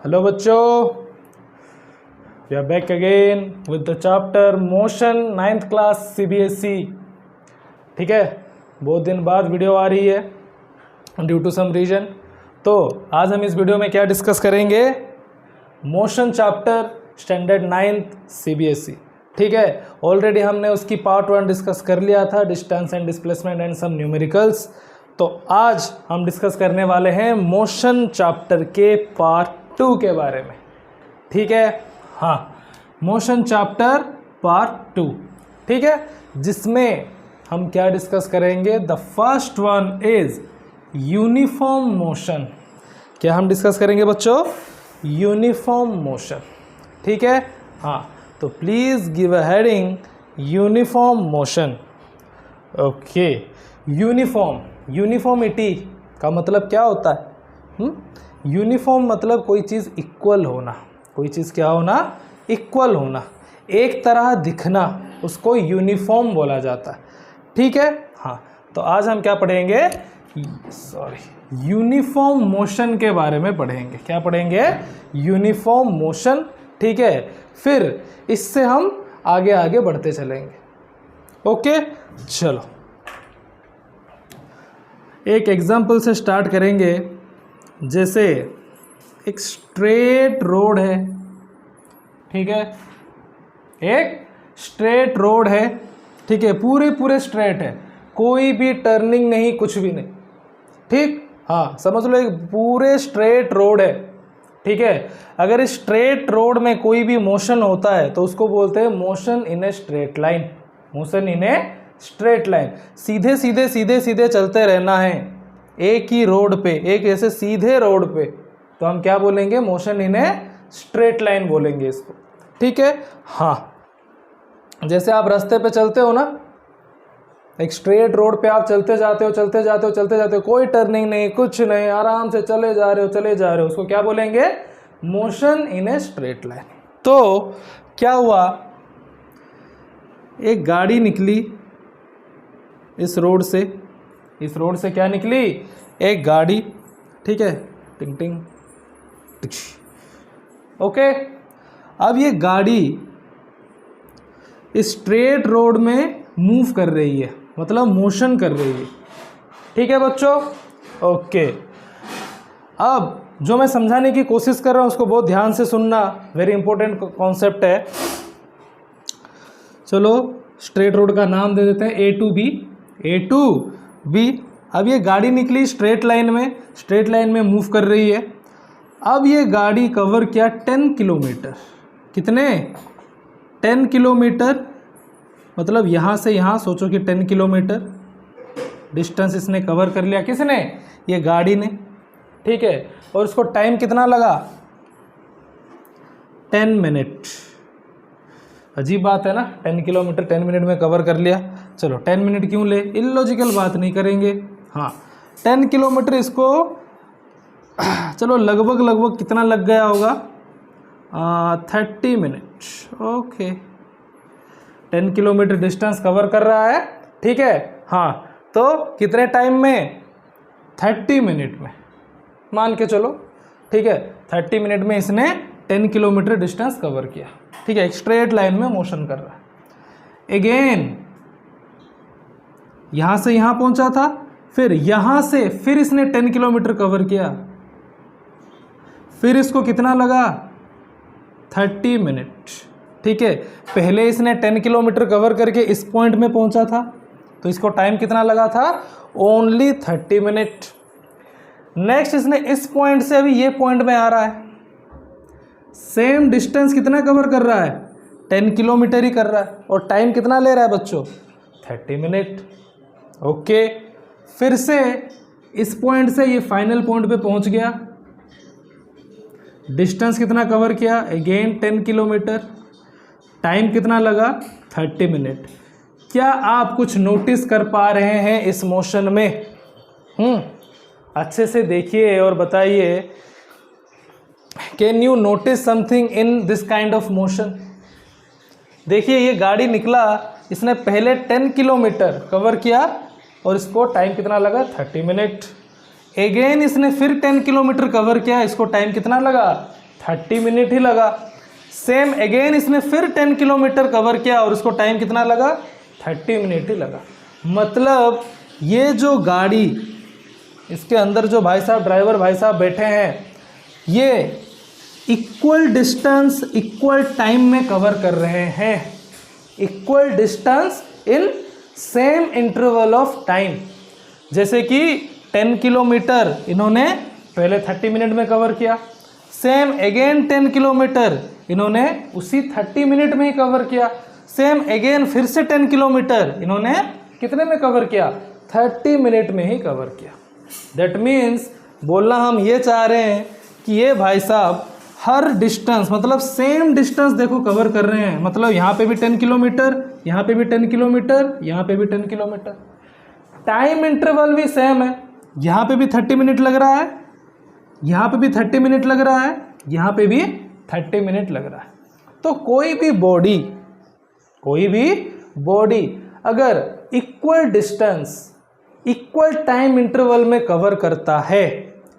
Hello बच्चों, we are back again with the chapter motion 9th class CBSE। ठीक है, बहुत दिन बाद वीडियो आ रही है ड्यू टू सम रीजन। तो आज हम इस वीडियो में क्या डिस्कस करेंगे? Motion chapter standard 9th CBSE। ठीक है, ऑलरेडी हमने उसकी पार्ट 1 डिस्कस कर लिया था, distance and displacement and some numericals. तो आज हम डिस्कस करने वाले हैं मोशन चैप्टर के पार्ट 2 के बारे में। ठीक है, हाँ, मोशन चैप्टर पार्ट 2। ठीक है, जिसमें हम क्या डिस्कस करेंगे? The first one is uniform motion. क्या हम डिस्कस करेंगे बच्चों? Uniform motion. ठीक है, हाँ, तो please give a heading uniform motion. Okay, uniformity का मतलब क्या होता है? यूनिफॉर्म मतलब कोई चीज़ इक्वल होना, कोई चीज़ क्या होना? इक्वल होना, एक तरह दिखना, उसको यूनिफॉर्म बोला जाता है। ठीक है, हाँ, तो आज हम क्या पढ़ेंगे? यूनिफॉर्म मोशन के बारे में पढ़ेंगे। क्या पढ़ेंगे? Uniform motion. ठीक है, फिर इससे हम आगे आगे बढ़ते चलेंगे। ओके, चलो एक एग्जाम्पल से स्टार्ट करेंगे। जैसे एक स्ट्रेट रोड है, ठीक है, एक स्ट्रेट रोड है, ठीक है, पूरे स्ट्रेट है, कोई भी टर्निंग नहीं, कुछ भी नहीं। ठीक, हाँ, समझ लो एक पूरे स्ट्रेट रोड है। ठीक है, अगर इस स्ट्रेट रोड में कोई भी मोशन होता है तो उसको बोलते हैं motion in a straight line. Motion in a straight line, सीधे सीधे सीधे सीधे चलते रहना है एक ही रोड पे, एक ऐसे सीधे रोड पे, तो हम क्या बोलेंगे? Motion in a straight line बोलेंगे इसको। ठीक है, हाँ, जैसे आप रास्ते पे चलते हो ना, एक स्ट्रेट रोड पे आप चलते जाते हो, कोई टर्निंग नहीं, कुछ नहीं, आराम से चले जा रहे हो, उसको क्या बोलेंगे? Motion in a straight line. तो क्या हुआ, एक गाड़ी निकली इस रोड से क्या निकली? एक गाड़ी। ठीक है, टिंग टिंग टिच। ओके, अब ये गाड़ी इस स्ट्रेट रोड में मूव कर रही है, मतलब मोशन कर रही है। ठीक है बच्चों, ओके। अब जो मैं समझाने की कोशिश कर रहा हूँ उसको बहुत ध्यान से सुनना, वेरी इंपॉर्टेंट कॉन्सेप्ट है। चलो स्ट्रेट रोड का नाम दे देते हैं A to B। अब ये गाड़ी निकली स्ट्रेट लाइन में मूव कर रही है। अब ये गाड़ी कवर किया 10 किलोमीटर। कितने? 10 किलोमीटर, मतलब यहाँ से यहाँ सोचो कि 10 किलोमीटर डिस्टेंस इसने कवर कर लिया। किसने? ये गाड़ी ने। ठीक है, और इसको टाइम कितना लगा? 10 मिनट। अजीब बात है ना, 10 किलोमीटर 10 मिनट में कवर कर लिया। चलो 10 मिनट क्यों ले, इलॉजिकल बात नहीं करेंगे। हाँ, 10 किलोमीटर इसको चलो लगभग कितना लग गया होगा? 30 minute. Okay, 10 kilometre distance cover कर रहा है। ठीक है, हाँ, तो कितने टाइम में? 30 मिनट में, मान के चलो। ठीक है, 30 मिनट में इसने 10 किलोमीटर डिस्टेंस कवर किया। ठीक है, एक स्ट्रेट लाइन में मोशन कर रहा है। अगेन यहां से यहां पहुंचा था, फिर यहां से फिर इसने 10 किलोमीटर कवर किया, फिर इसको कितना लगा? 30 मिनट। ठीक है, पहले इसने 10 किलोमीटर कवर करके इस पॉइंट में पहुंचा था, तो इसको टाइम कितना लगा था? Only 30 minute. नेक्स्ट इसने इस पॉइंट से अभी ये पॉइंट में आ रहा है, सेम डिस्टेंस कितना कवर कर रहा है? 10 किलोमीटर ही कर रहा है, और टाइम कितना ले रहा है बच्चों? 30 मिनट। ओके, फिर से इस पॉइंट से ये फाइनल पॉइंट पे पहुंच गया, डिस्टेंस कितना कवर किया? अगेन 10 किलोमीटर, टाइम कितना लगा? 30 मिनट। क्या आप कुछ नोटिस कर पा रहे हैं इस मोशन में? अच्छे से देखिए और बताइए, can you notice something in this kind of motion? देखिए, ये गाड़ी निकला, इसने पहले 10 किलोमीटर कवर किया और इसको टाइम कितना लगा? 30 मिनट। अगेन इसने फिर 10 किलोमीटर कवर किया, इसको टाइम कितना लगा? 30 मिनट ही लगा। सेम अगेन इसने फिर 10 किलोमीटर कवर किया और उसको टाइम कितना लगा? 30 मिनट ही लगा। मतलब ये जो गाड़ी, इसके अंदर जो भाई साहब ड्राइवर भाई साहब बैठे हैं, ये इक्वल डिस्टेंस इक्वल टाइम में कवर कर रहे हैं। Equal distance in same interval of time. जैसे कि 10 किलोमीटर इन्होंने पहले 30 मिनट में कवर किया, सेम अगेन 10 किलोमीटर इन्होंने उसी 30 मिनट में ही कवर किया, सेम अगेन फिर से 10 किलोमीटर इन्होंने कितने में कवर किया? 30 मिनट में ही कवर किया। दैट मीन्स बोलना हम ये चाह रहे हैं कि ये भाई साहब हर डिस्टेंस, मतलब सेम डिस्टेंस देखो कवर कर रहे हैं। मतलब यहाँ पे भी 10 किलोमीटर, यहाँ पे भी 10 किलोमीटर, यहाँ पे भी 10 किलोमीटर, टाइम इंटरवल भी सेम है। यहाँ पे भी 30 मिनट लग रहा है, यहाँ पे भी 30 मिनट लग रहा है, यहाँ पे भी 30 मिनट लग रहा है। तो कोई भी बॉडी अगर equal distance equal time interval में कवर करता है,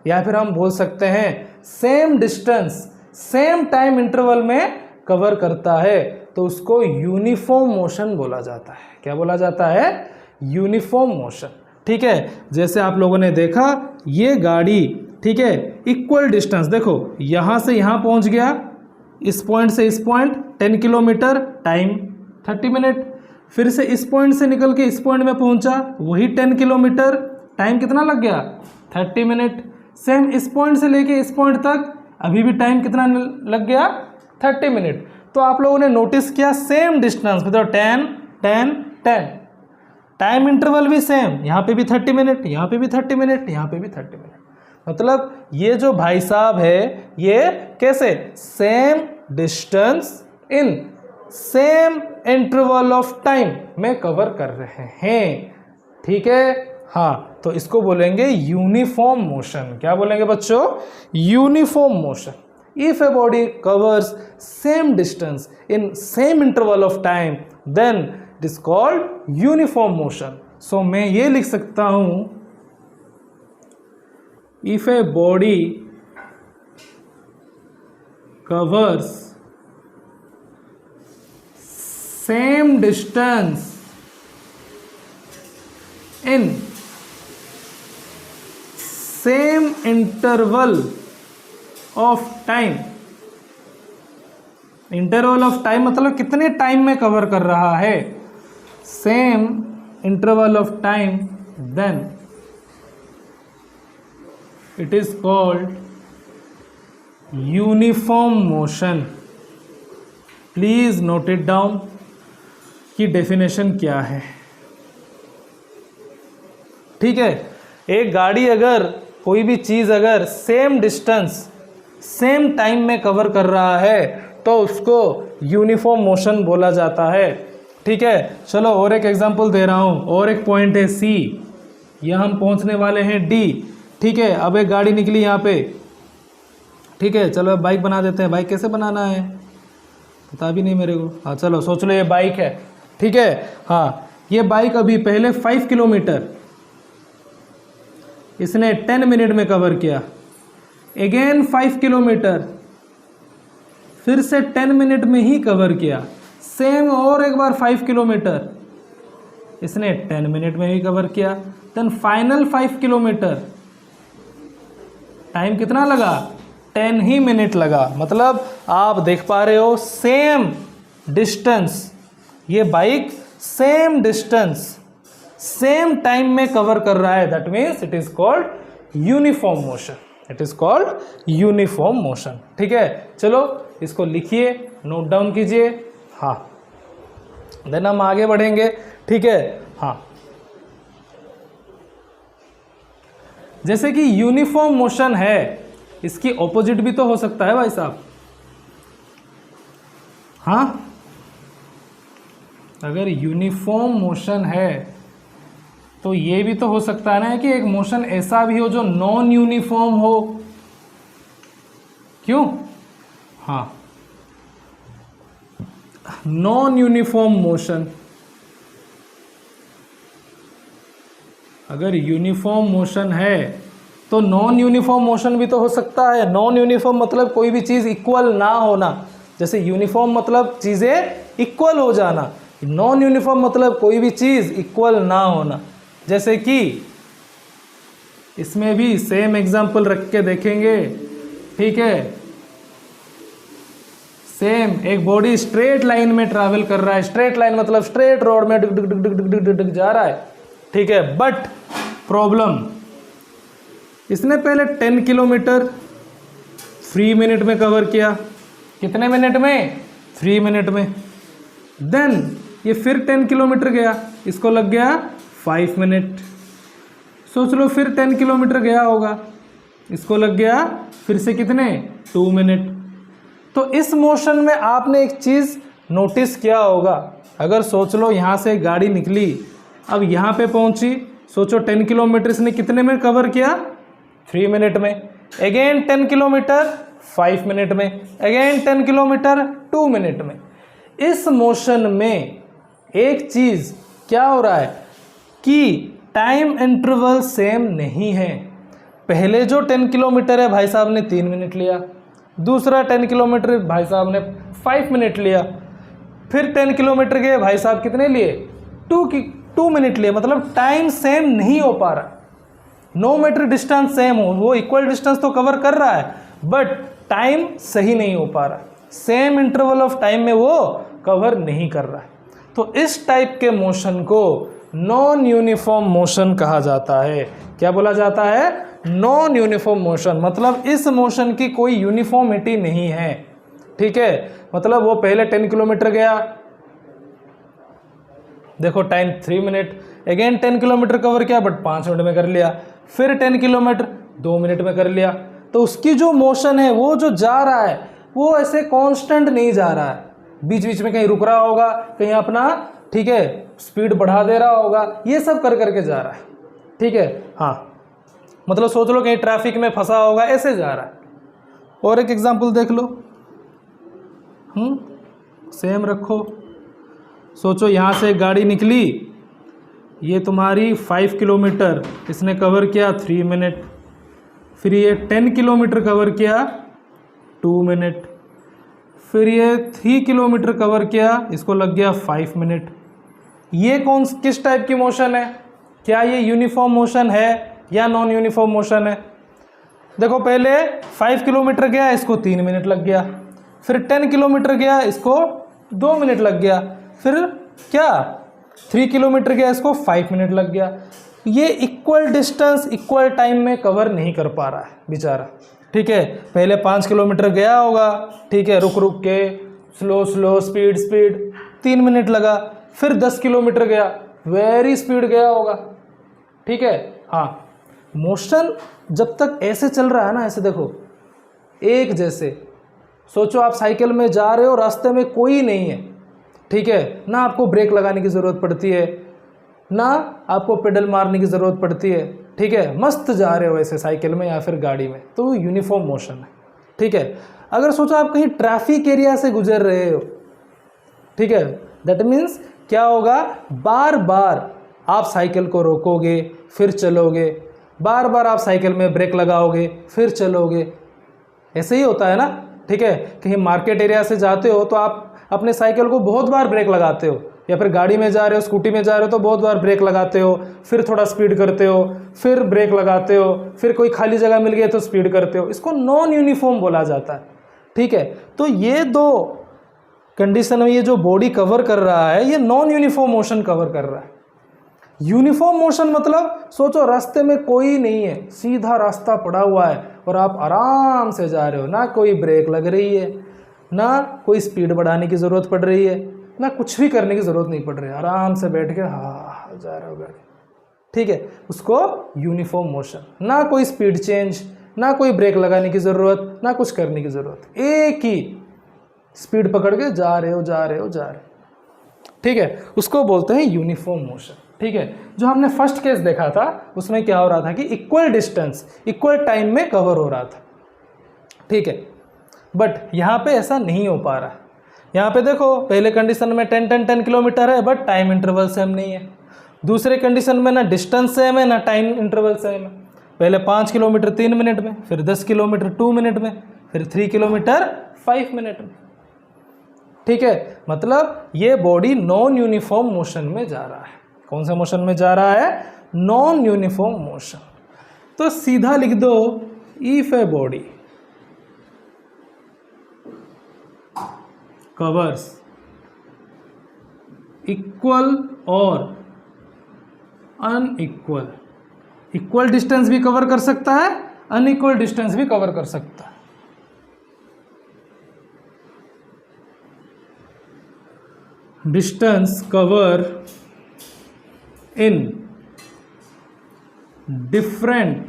या फिर हम बोल सकते हैं same distance same time interval में कवर करता है, तो उसको यूनिफॉर्म मोशन बोला जाता है। क्या बोला जाता है? Uniform motion. ठीक है, जैसे आप लोगों ने देखा ये गाड़ी, ठीक है, इक्वल डिस्टेंस देखो यहाँ से यहाँ पहुँच गया, इस पॉइंट से इस पॉइंट 10 किलोमीटर, टाइम 30 मिनट, फिर से इस पॉइंट से निकल के इस पॉइंट में पहुंचा, वही 10 किलोमीटर, टाइम कितना लग गया? 30 मिनट। सेम इस पॉइंट से लेके इस पॉइंट तक, अभी भी टाइम कितना लग गया? 30 मिनट। तो आप लोगों ने नोटिस किया सेम डिस्टेंस, मतलब 10 10 10, टाइम इंटरवल भी सेम, यहाँ पे भी 30 मिनट, यहाँ पे भी 30 मिनट, यहाँ पे भी 30 मिनट। मतलब ये जो भाई साहब है ये कैसे same distance in same interval of time में कवर कर रहे हैं। ठीक है, हाँ, तो इसको बोलेंगे यूनिफॉर्म मोशन। क्या बोलेंगे बच्चों? Uniform motion. If a body covers same distance in same interval of time then it is called uniform motion. So मैं ये लिख सकता हूं, if a body covers same distance in same interval of time, interval of time मतलब कितने time में cover कर रहा है, same interval of time, then it is called uniform motion. Please note it down कि डेफिनेशन क्या है। ठीक है, एक गाड़ी अगर कोई भी चीज़ अगर सेम डिस्टेंस सेम टाइम में कवर कर रहा है तो उसको यूनिफॉर्म मोशन बोला जाता है। ठीक है, चलो और एक एग्जांपल दे रहा हूँ। और एक पॉइंट है सी, यहाँ हम पहुँचने वाले हैं डी। ठीक है, अब एक गाड़ी निकली यहाँ पे। ठीक है, चलो अब बाइक बना देते हैं। बाइक कैसे बनाना है पता भी नहीं मेरे को। हाँ चलो सोच लो, ये बाइक है। ठीक है, हाँ, ये बाइक अभी पहले 5 किलोमीटर इसने 10 मिनट में कवर किया, अगेन 5 किलोमीटर फिर से 10 मिनट में ही कवर किया, सेम और एक बार 5 किलोमीटर इसने 10 मिनट में ही कवर किया, देन फाइनल 5 किलोमीटर टाइम कितना लगा? 10 ही मिनट लगा। मतलब आप देख पा रहे हो सेम डिस्टेंस, ये bike same distance same time में कवर कर रहा है। That means it is called uniform motion. It is called uniform motion. ठीक है, चलो इसको लिखिए, नोट डाउन कीजिए। हाँ, देन हम आगे बढ़ेंगे। ठीक है, हाँ, जैसे कि यूनिफॉर्म मोशन है, इसकी ऑपोजिट भी तो हो सकता है भाई साहब। हाँ, अगर यूनिफॉर्म मोशन है तो ये भी तो हो सकता है ना कि एक मोशन ऐसा भी हो जो नॉन यूनिफॉर्म हो। क्यों? हाँ, नॉन यूनिफॉर्म मोशन। अगर यूनिफॉर्म मोशन है तो नॉन यूनिफॉर्म मोशन भी तो हो सकता है। नॉन यूनिफॉर्म मतलब कोई भी चीज़ इक्वल ना होना, जैसे यूनिफॉर्म मतलब चीज़ें इक्वल हो जाना, नॉन यूनिफॉर्म मतलब कोई भी चीज़ इक्वल ना होना। जैसे कि इसमें भी सेम एग्जाम्पल रख के देखेंगे, ठीक है। सेम एक बॉडी स्ट्रेट लाइन में ट्रैवल कर रहा है, स्ट्रेट लाइन मतलब स्ट्रेट रोड में डिग डिग डिग डिग डिग डिग डिग जा रहा है, ठीक है। बट प्रॉब्लम, इसने पहले 10 किलोमीटर 3 मिनट में कवर किया। कितने मिनट में? 3 मिनट में। देन ये फिर 10 किलोमीटर गया, इसको लग गया 5 मिनट। सोच लो फिर 10 किलोमीटर गया होगा, इसको लग गया फिर से कितने? 2 मिनट। तो इस मोशन में आपने एक चीज़ नोटिस किया होगा, अगर सोच लो यहाँ से गाड़ी निकली, अब यहाँ पे पहुँची, सोचो 10 किलोमीटर इसने कितने में कवर किया? 3 मिनट में। अगेन 10 किलोमीटर 5 मिनट में, अगेन 10 किलोमीटर 2 मिनट में। इस मोशन में एक चीज़ क्या हो रहा है कि टाइम इंटरवल सेम नहीं है। पहले जो 10 किलोमीटर है भाई साहब ने 3 मिनट लिया, दूसरा 10 किलोमीटर भाई साहब ने 5 मिनट लिया, फिर 10 किलोमीटर के भाई साहब कितने लिए? 2 मिनट लिए। मतलब टाइम सेम नहीं हो पा रहा। नो मैटर डिस्टेंस सेम हो, वो इक्वल डिस्टेंस तो कवर कर रहा है, बट टाइम सही नहीं हो पा रहा, सेम इंटरवल ऑफ टाइम में वो कवर नहीं कर रहा है। तो इस टाइप के मोशन को नॉन यूनिफॉर्म मोशन कहा जाता है। क्या बोला जाता है? Non uniform motion. मतलब इस मोशन की कोई यूनिफॉर्मिटी नहीं है, ठीक है। मतलब वो पहले 10 किलोमीटर गया, देखो time 3 minute, again 10 kilometre cover किया बट 5 मिनट में कर लिया, फिर 10 किलोमीटर 2 मिनट में कर लिया। तो उसकी जो मोशन है, वो जो जा रहा है, वो ऐसे कांस्टेंट नहीं जा रहा है, बीच बीच में कहीं रुक रहा होगा, कहीं अपना, ठीक है, स्पीड बढ़ा दे रहा होगा, ये सब कर करके जा रहा है, ठीक है। हाँ, मतलब सोच लो कहीं ट्रैफिक में फंसा होगा, ऐसे जा रहा है। और एक एग्जांपल देख लो, सेम रखो। सोचो यहाँ से गाड़ी निकली, ये तुम्हारी 5 किलोमीटर इसने कवर किया 3 मिनट, फिर ये 10 किलोमीटर कवर किया 2 मिनट, फिर ये 3 किलोमीटर कवर किया, इसको लग गया 5 मिनट। ये किस टाइप की मोशन है? क्या ये यूनिफॉर्म मोशन है या नॉन यूनिफॉर्म मोशन है? देखो पहले 5 किलोमीटर गया, इसको 3 मिनट लग गया, फिर 10 किलोमीटर गया, इसको 2 मिनट लग गया, फिर क्या 3 किलोमीटर गया, इसको 5 मिनट लग गया। ये इक्वल डिस्टेंस इक्वल टाइम में कवर नहीं कर पा रहा है बेचारा, ठीक है। पहले 5 किलोमीटर गया होगा, ठीक है, रुक रुक के, slow slow, speed speed, 3 minute लगा। फिर 10 किलोमीटर गया, वेरी स्पीड गया होगा, ठीक है। हाँ, मोशन जब तक ऐसे चल रहा है ना, ऐसे देखो एक जैसे, सोचो आप साइकिल में जा रहे हो, रास्ते में कोई नहीं है, ठीक है, ना आपको ब्रेक लगाने की ज़रूरत पड़ती है, ना आपको पेडल मारने की ज़रूरत पड़ती है, ठीक है, मस्त जा रहे हो ऐसे साइकिल में या फिर गाड़ी में, तो यूनिफॉर्म मोशन है, ठीक है। अगर सोचो आप कहीं ट्रैफिक एरिया से गुजर रहे हो, ठीक है, दैट मीन्स क्या होगा, बार बार आप साइकिल को रोकोगे फिर चलोगे, बार बार आप साइकिल में ब्रेक लगाओगे फिर चलोगे, ऐसे ही होता है ना, ठीक है। कहीं मार्केट एरिया से जाते हो तो आप अपने साइकिल को बहुत बार ब्रेक लगाते हो, या फिर गाड़ी में जा रहे हो, स्कूटी में जा रहे हो तो बहुत बार ब्रेक लगाते हो, फिर थोड़ा स्पीड करते हो, फिर ब्रेक लगाते हो, फिर कोई खाली जगह मिल गई तो स्पीड करते हो। इसको नॉन यूनिफॉर्म बोला जाता है, ठीक है। तो ये दो कंडीशन में ये जो बॉडी कवर कर रहा है, ये नॉन यूनिफॉर्म मोशन कवर कर रहा है। यूनिफॉर्म मोशन मतलब सोचो रास्ते में कोई नहीं है, सीधा रास्ता पड़ा हुआ है और आप आराम से जा रहे हो, ना कोई ब्रेक लग रही है, ना कोई स्पीड बढ़ाने की ज़रूरत पड़ रही है, ना कुछ भी करने की ज़रूरत नहीं पड़ रही है, आराम से बैठ के हाँ जा रहे हो गाड़ी, ठीक है। उसको यूनिफॉर्म मोशन, ना कोई स्पीड चेंज, ना कोई ब्रेक लगाने की ज़रूरत, ना कुछ करने की ज़रूरत, एक ही स्पीड पकड़ के जा रहे हो जा रहे हो जा रहे हो, ठीक है। उसको बोलते हैं यूनिफॉर्म मोशन, ठीक है। जो हमने फर्स्ट केस देखा था उसमें क्या हो रहा था कि इक्वल डिस्टेंस इक्वल टाइम में कवर हो रहा था, ठीक है। बट यहाँ पे ऐसा नहीं हो पा रहा है। यहाँ पे देखो पहले कंडीशन में 10 किलोमीटर है बट टाइम इंटरवल सेम नहीं है, दूसरे कंडीशन में ना डिस्टेंस सेम है ना टाइम इंटरवल सेम है, पहले 5 किलोमीटर 3 मिनट में, फिर 10 किलोमीटर 2 मिनट में, फिर 3 किलोमीटर 5 मिनट में। ठीक है, मतलब ये बॉडी नॉन यूनिफॉर्म मोशन में जा रहा है। कौन से मोशन में जा रहा है? Non uniform motion. तो सीधा लिख दो, if a body covers equal और अनइक्वल, इक्वल डिस्टेंस भी कवर कर सकता है, अनइक्वल डिस्टेंस भी कवर कर सकता है। Distance cover in different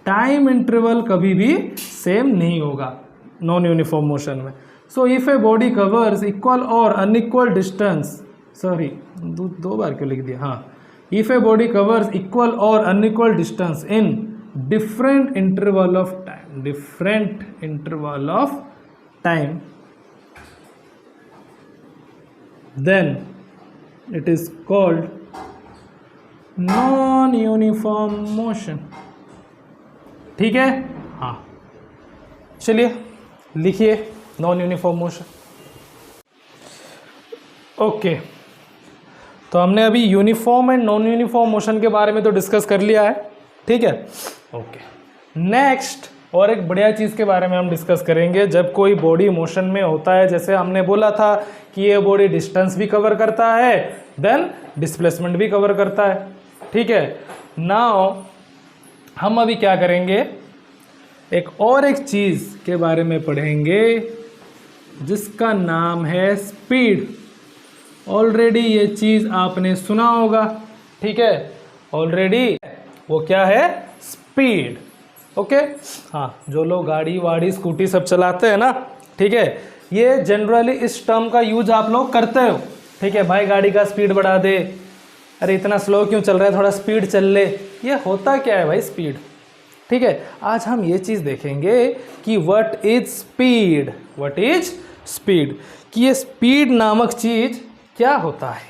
time interval कभी भी सेम नहीं होगा नॉन यूनिफॉर्म मोशन में। So if a body covers equal और अनइक्वल डिस्टेंस, सॉरी दो बार क्यों लिख दिया, हाँ, if a body covers equal और unequal distance in different interval of time, different interval of time, then it is called non-uniform motion। ठीक है, हाँ, चलिए लिखिए नॉन यूनिफॉर्म मोशन। ओके, तो हमने अभी uniform and non uniform motion के बारे में तो डिस्कस कर लिया है। ठीक है, ओके, नेक्स्ट और एक बढ़िया चीज़ के बारे में हम डिस्कस करेंगे। जब कोई बॉडी मोशन में होता है, जैसे हमने बोला था कि ये बॉडी डिस्टेंस भी कवर करता है, देन डिस्प्लेसमेंट भी कवर करता है। ठीक है, नाउ हम अभी क्या करेंगे, एक चीज़ के बारे में पढ़ेंगे जिसका नाम है स्पीड। ऑलरेडी ये चीज़ आपने सुना होगा। ठीक है, ऑलरेडी वो क्या है? स्पीड। ओके, हाँ, जो लोग गाड़ी वाड़ी स्कूटी सब चलाते हैं ना, ठीक है, ये जनरली इस टर्म का यूज आप लोग करते हो। ठीक है, भाई गाड़ी का स्पीड बढ़ा दे, अरे इतना स्लो क्यों चल रहा है, थोड़ा स्पीड चल ले। ये होता क्या है भाई? स्पीड। ठीक है, आज हम ये चीज़ देखेंगे कि what is speed, what is speed, कि ये स्पीड नामक चीज़ क्या होता है।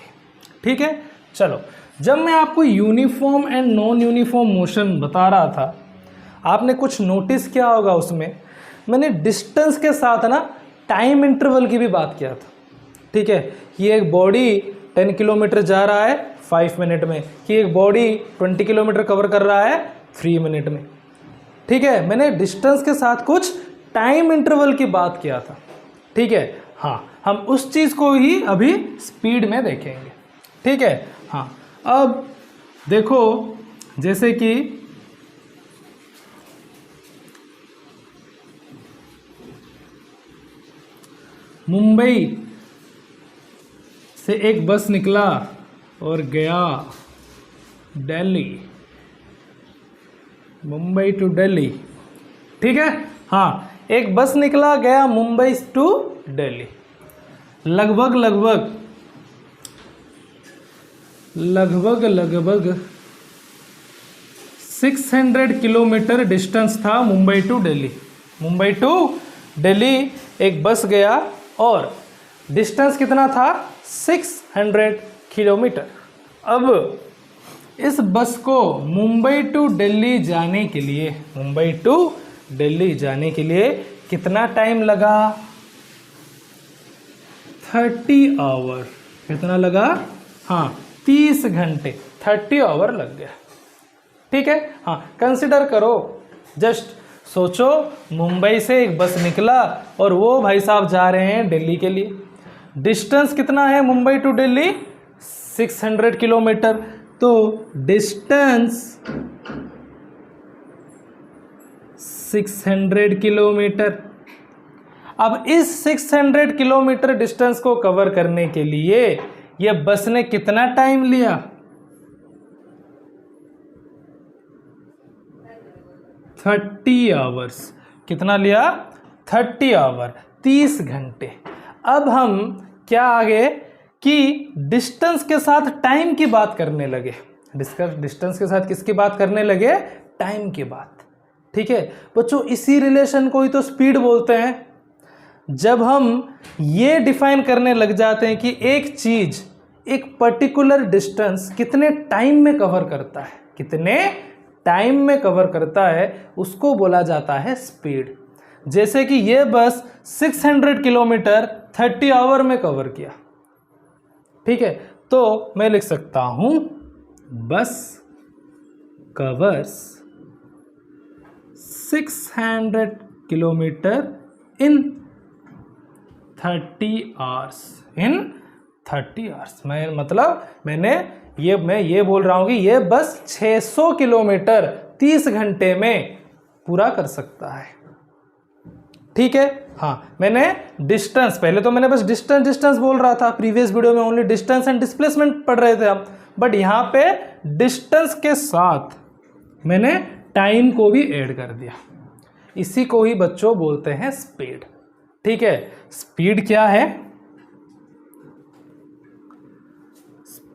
ठीक है, चलो, जब मैं आपको uniform and non uniform motion बता रहा था, आपने कुछ नोटिस किया होगा उसमें मैंने डिस्टेंस के साथ ना टाइम इंटरवल की भी बात किया था। ठीक है, कि एक बॉडी 10 किलोमीटर जा रहा है 5 मिनट में, कि एक बॉडी 20 किलोमीटर कवर कर रहा है 3 मिनट में। ठीक है, मैंने डिस्टेंस के साथ कुछ टाइम इंटरवल की बात किया था। ठीक है, हाँ, हम उस चीज़ को ही अभी स्पीड में देखेंगे। ठीक है, हाँ, अब देखो, जैसे कि मुंबई से एक बस निकला और गया दिल्ली, मुंबई टू दिल्ली। ठीक है, हाँ, एक बस निकला गया मुंबई टू दिल्ली, लगभग 600 किलोमीटर डिस्टेंस था मुंबई टू दिल्ली। मुंबई टू दिल्ली एक बस गया और डिस्टेंस कितना था? 600 किलोमीटर। अब इस बस को मुंबई टू दिल्ली जाने के लिए, मुंबई टू दिल्ली जाने के लिए कितना टाइम लगा? 30 आवर। कितना लगा? हाँ, 30 घंटे, 30 आवर लग गया। ठीक है, हाँ, कंसिडर करो, जस्ट सोचो, मुंबई से एक बस निकला और वो भाई साहब जा रहे हैं दिल्ली के लिए। डिस्टेंस कितना है मुंबई टू दिल्ली? 600 किलोमीटर। तो डिस्टेंस 600 किलोमीटर। अब इस 600 किलोमीटर डिस्टेंस को कवर करने के लिए ये बस ने कितना टाइम लिया? 30 आवर्स। कितना लिया? 30 आवर, 30 घंटे। अब हम क्या आगे कि डिस्टेंस के साथ टाइम की बात करने लगे। डिस्टेंस के साथ किसकी बात करने लगे? टाइम की बात। ठीक है बच्चों, इसी रिलेशन को ही तो स्पीड बोलते हैं। जब हम ये डिफाइन करने लग जाते हैं कि एक चीज एक पर्टिकुलर डिस्टेंस कितने टाइम में कवर करता है, कितने टाइम में कवर करता है उसको बोला जाता है स्पीड। जैसे कि ये बस 600 किलोमीटर 30 आवर में कवर किया। ठीक है, तो मैं लिख सकता हूं बस कवर्स 600 किलोमीटर इन 30 आवर्स। इन 30 आवर्स मैं मतलब मैं ये बोल रहा हूं कि ये बस 600 किलोमीटर 30 घंटे में पूरा कर सकता है। ठीक है, हाँ, मैंने डिस्टेंस, पहले तो मैंने बस डिस्टेंस बोल रहा था, प्रीवियस वीडियो में ओनली डिस्टेंस एंड डिस्प्लेसमेंट पढ़ रहे थे हम, बट यहाँ पे डिस्टेंस के साथ मैंने टाइम को भी ऐड कर दिया। इसी को ही बच्चों बोलते हैं स्पीड। ठीक है, स्पीड क्या है?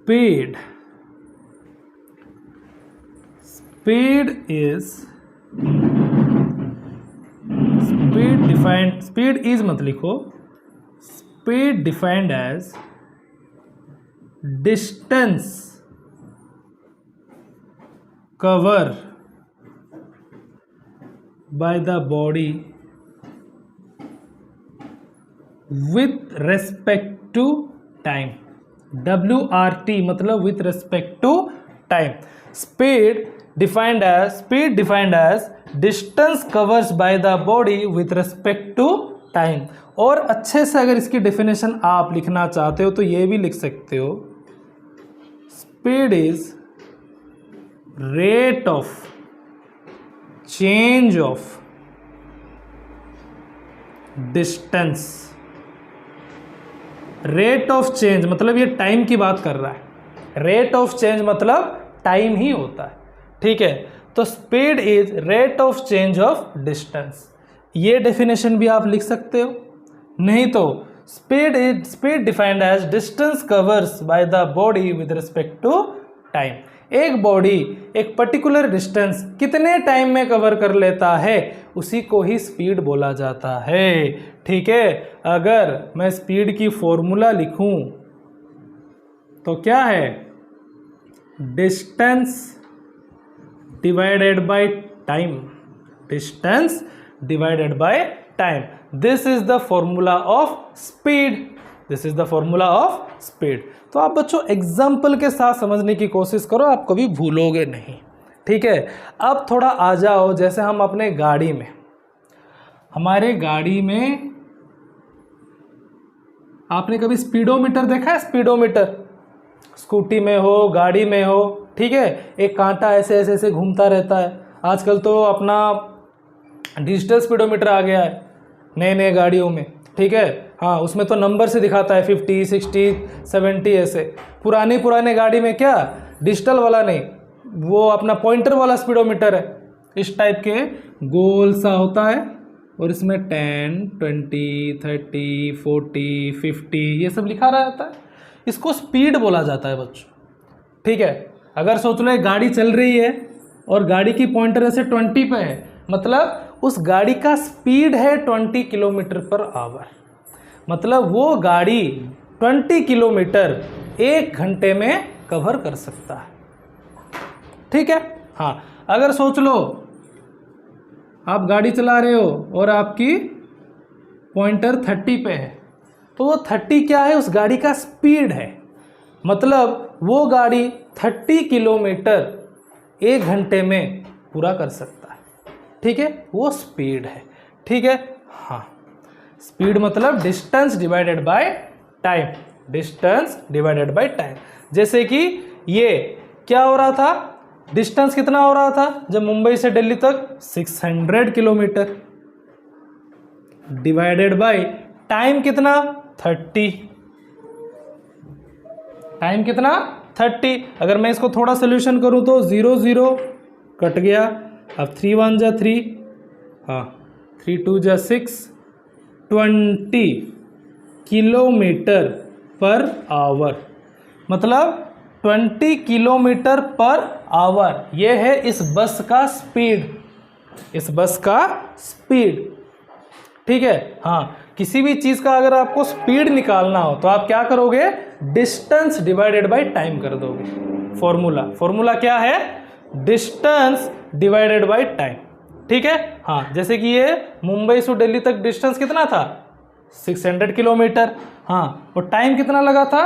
स्पीड इज मत लिखो, speed defined as distance cover by the body with respect to time. WRT मतलब with respect to time. Speed defined as distance covers by the body with respect to time. और अच्छे से अगर इसकी definition आप लिखना चाहते हो तो ये भी लिख सकते हो, speed is rate of change of distance. Rate of change मतलब ये टाइम की बात कर रहा है, रेट ऑफ चेंज मतलब टाइम ही होता है। ठीक है, तो speed is rate of change of distance, ये डेफिनेशन भी आप लिख सकते हो। नहीं तो speed defined as distance covers by the body with respect to time. एक बॉडी एक पर्टिकुलर डिस्टेंस कितने टाइम में कवर कर लेता है उसी को ही स्पीड बोला जाता है। ठीक है, अगर मैं स्पीड की फॉर्मूला लिखूं तो क्या है? Distance divided by time. Distance divided by time, this is the formula of speed. This is the formula of speed. तो आप बच्चों एग्जाम्पल के साथ समझने की कोशिश करो, आप कभी भूलोगे नहीं। ठीक है, अब थोड़ा आ जाओ, जैसे हम अपने गाड़ी में, हमारे गाड़ी में आपने कभी स्पीडोमीटर देखा है? स्पीडोमीटर स्कूटी में हो, गाड़ी में हो, ठीक है, एक कांटा ऐसे ऐसे ऐसे घूमता रहता है। आजकल तो अपना डिजिटल स्पीडोमीटर आ गया है नए नए गाड़ियों में। ठीक है, हाँ, उसमें तो नंबर से दिखाता है 50, 60, 70 ऐसे। पुराने गाड़ी में क्या डिजिटल वाला नहीं, वो अपना पॉइंटर वाला स्पीडोमीटर है, इस टाइप के गोल सा होता है और इसमें 10, 20, 30, 40, 50 ये सब लिखा रहता है। इसको स्पीड बोला जाता है बच्चों। ठीक है, अगर सोच लो एक गाड़ी चल रही है और गाड़ी की पॉइंटर ऐसे 20 पे है, मतलब उस गाड़ी का स्पीड है 20 किलोमीटर पर आवर। मतलब वो गाड़ी 20 किलोमीटर 1 घंटे में कवर कर सकता है। ठीक है, हाँ, अगर सोच लो आप गाड़ी चला रहे हो और आपकी पॉइंटर 30 पे है, तो वो 30 क्या है? उस गाड़ी का स्पीड है। मतलब वो गाड़ी 30 किलोमीटर 1 घंटे में पूरा कर सकता है। ठीक है, वो स्पीड है। ठीक है, हाँ, स्पीड मतलब distance divided by time. Distance divided by time. जैसे कि ये क्या हो रहा था, डिस्टेंस कितना हो रहा था जब मुंबई से दिल्ली तक? 600 किलोमीटर डिवाइडेड बाय टाइम कितना? 30। टाइम कितना? 30। अगर मैं इसको थोड़ा सोल्यूशन करूं तो 0 0 कट गया। अब 3 1 जा 3, हाँ, 3 2 जा 6, 20 किलोमीटर पर आवर। मतलब 20 किलोमीटर पर आवर ये है इस बस का स्पीड। इस बस का स्पीड। ठीक है, हाँ, किसी भी चीज़ का अगर आपको स्पीड निकालना हो तो आप क्या करोगे? डिस्टेंस डिवाइडेड बाय टाइम कर दोगे। फॉर्मूला क्या है? Distance divided by time. ठीक है, हाँ, जैसे कि ये मुंबई से दिल्ली तक डिस्टेंस कितना था 600 किलोमीटर, हाँ, और टाइम कितना लगा था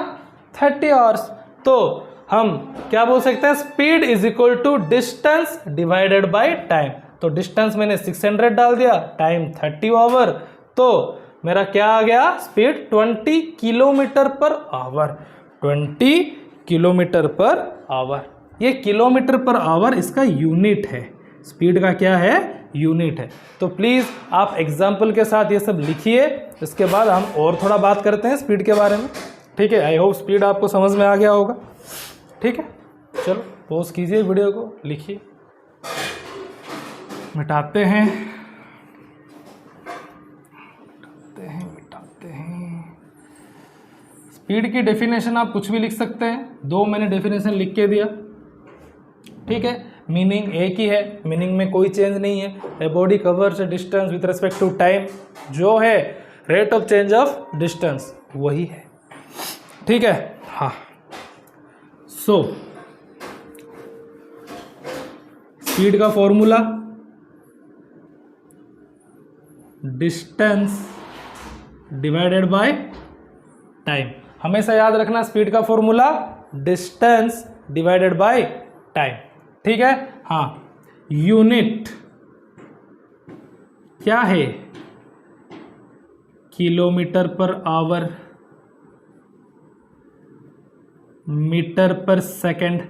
30 आवर्स। तो हम क्या बोल सकते हैं, speed is equal to distance divided by time. तो डिस्टेंस मैंने 600 डाल दिया, टाइम 30 आवर, तो मेरा क्या आ गया, speed 20 kilometre per our, 20 kilometre per our. ये किलोमीटर पर आवर इसका यूनिट है, स्पीड का क्या है, यूनिट है। तो प्लीज़ आप एग्जाम्पल के साथ ये सब लिखिए, इसके बाद हम और थोड़ा बात करते हैं स्पीड के बारे में। ठीक है, आई होप स्पीड आपको समझ में आ गया होगा। ठीक है, चलो पॉज कीजिए वीडियो को, लिखिए, मिटाते हैं। स्पीड की डेफिनेशन आप कुछ भी लिख सकते हैं, 2 मैंने डेफिनेशन लिख के दिया। ठीक है, मीनिंग एक ही है, मीनिंग में कोई चेंज नहीं है। A body covers distance with respect to time, जो है rate of change of distance वही है। ठीक है, हाँ। सो स्पीड का formula distance divided by time. हमेशा याद रखना स्पीड का formula distance divided by time. ठीक है, हाँ। यूनिट क्या है, किलोमीटर पर आवर, मीटर पर सेकंड,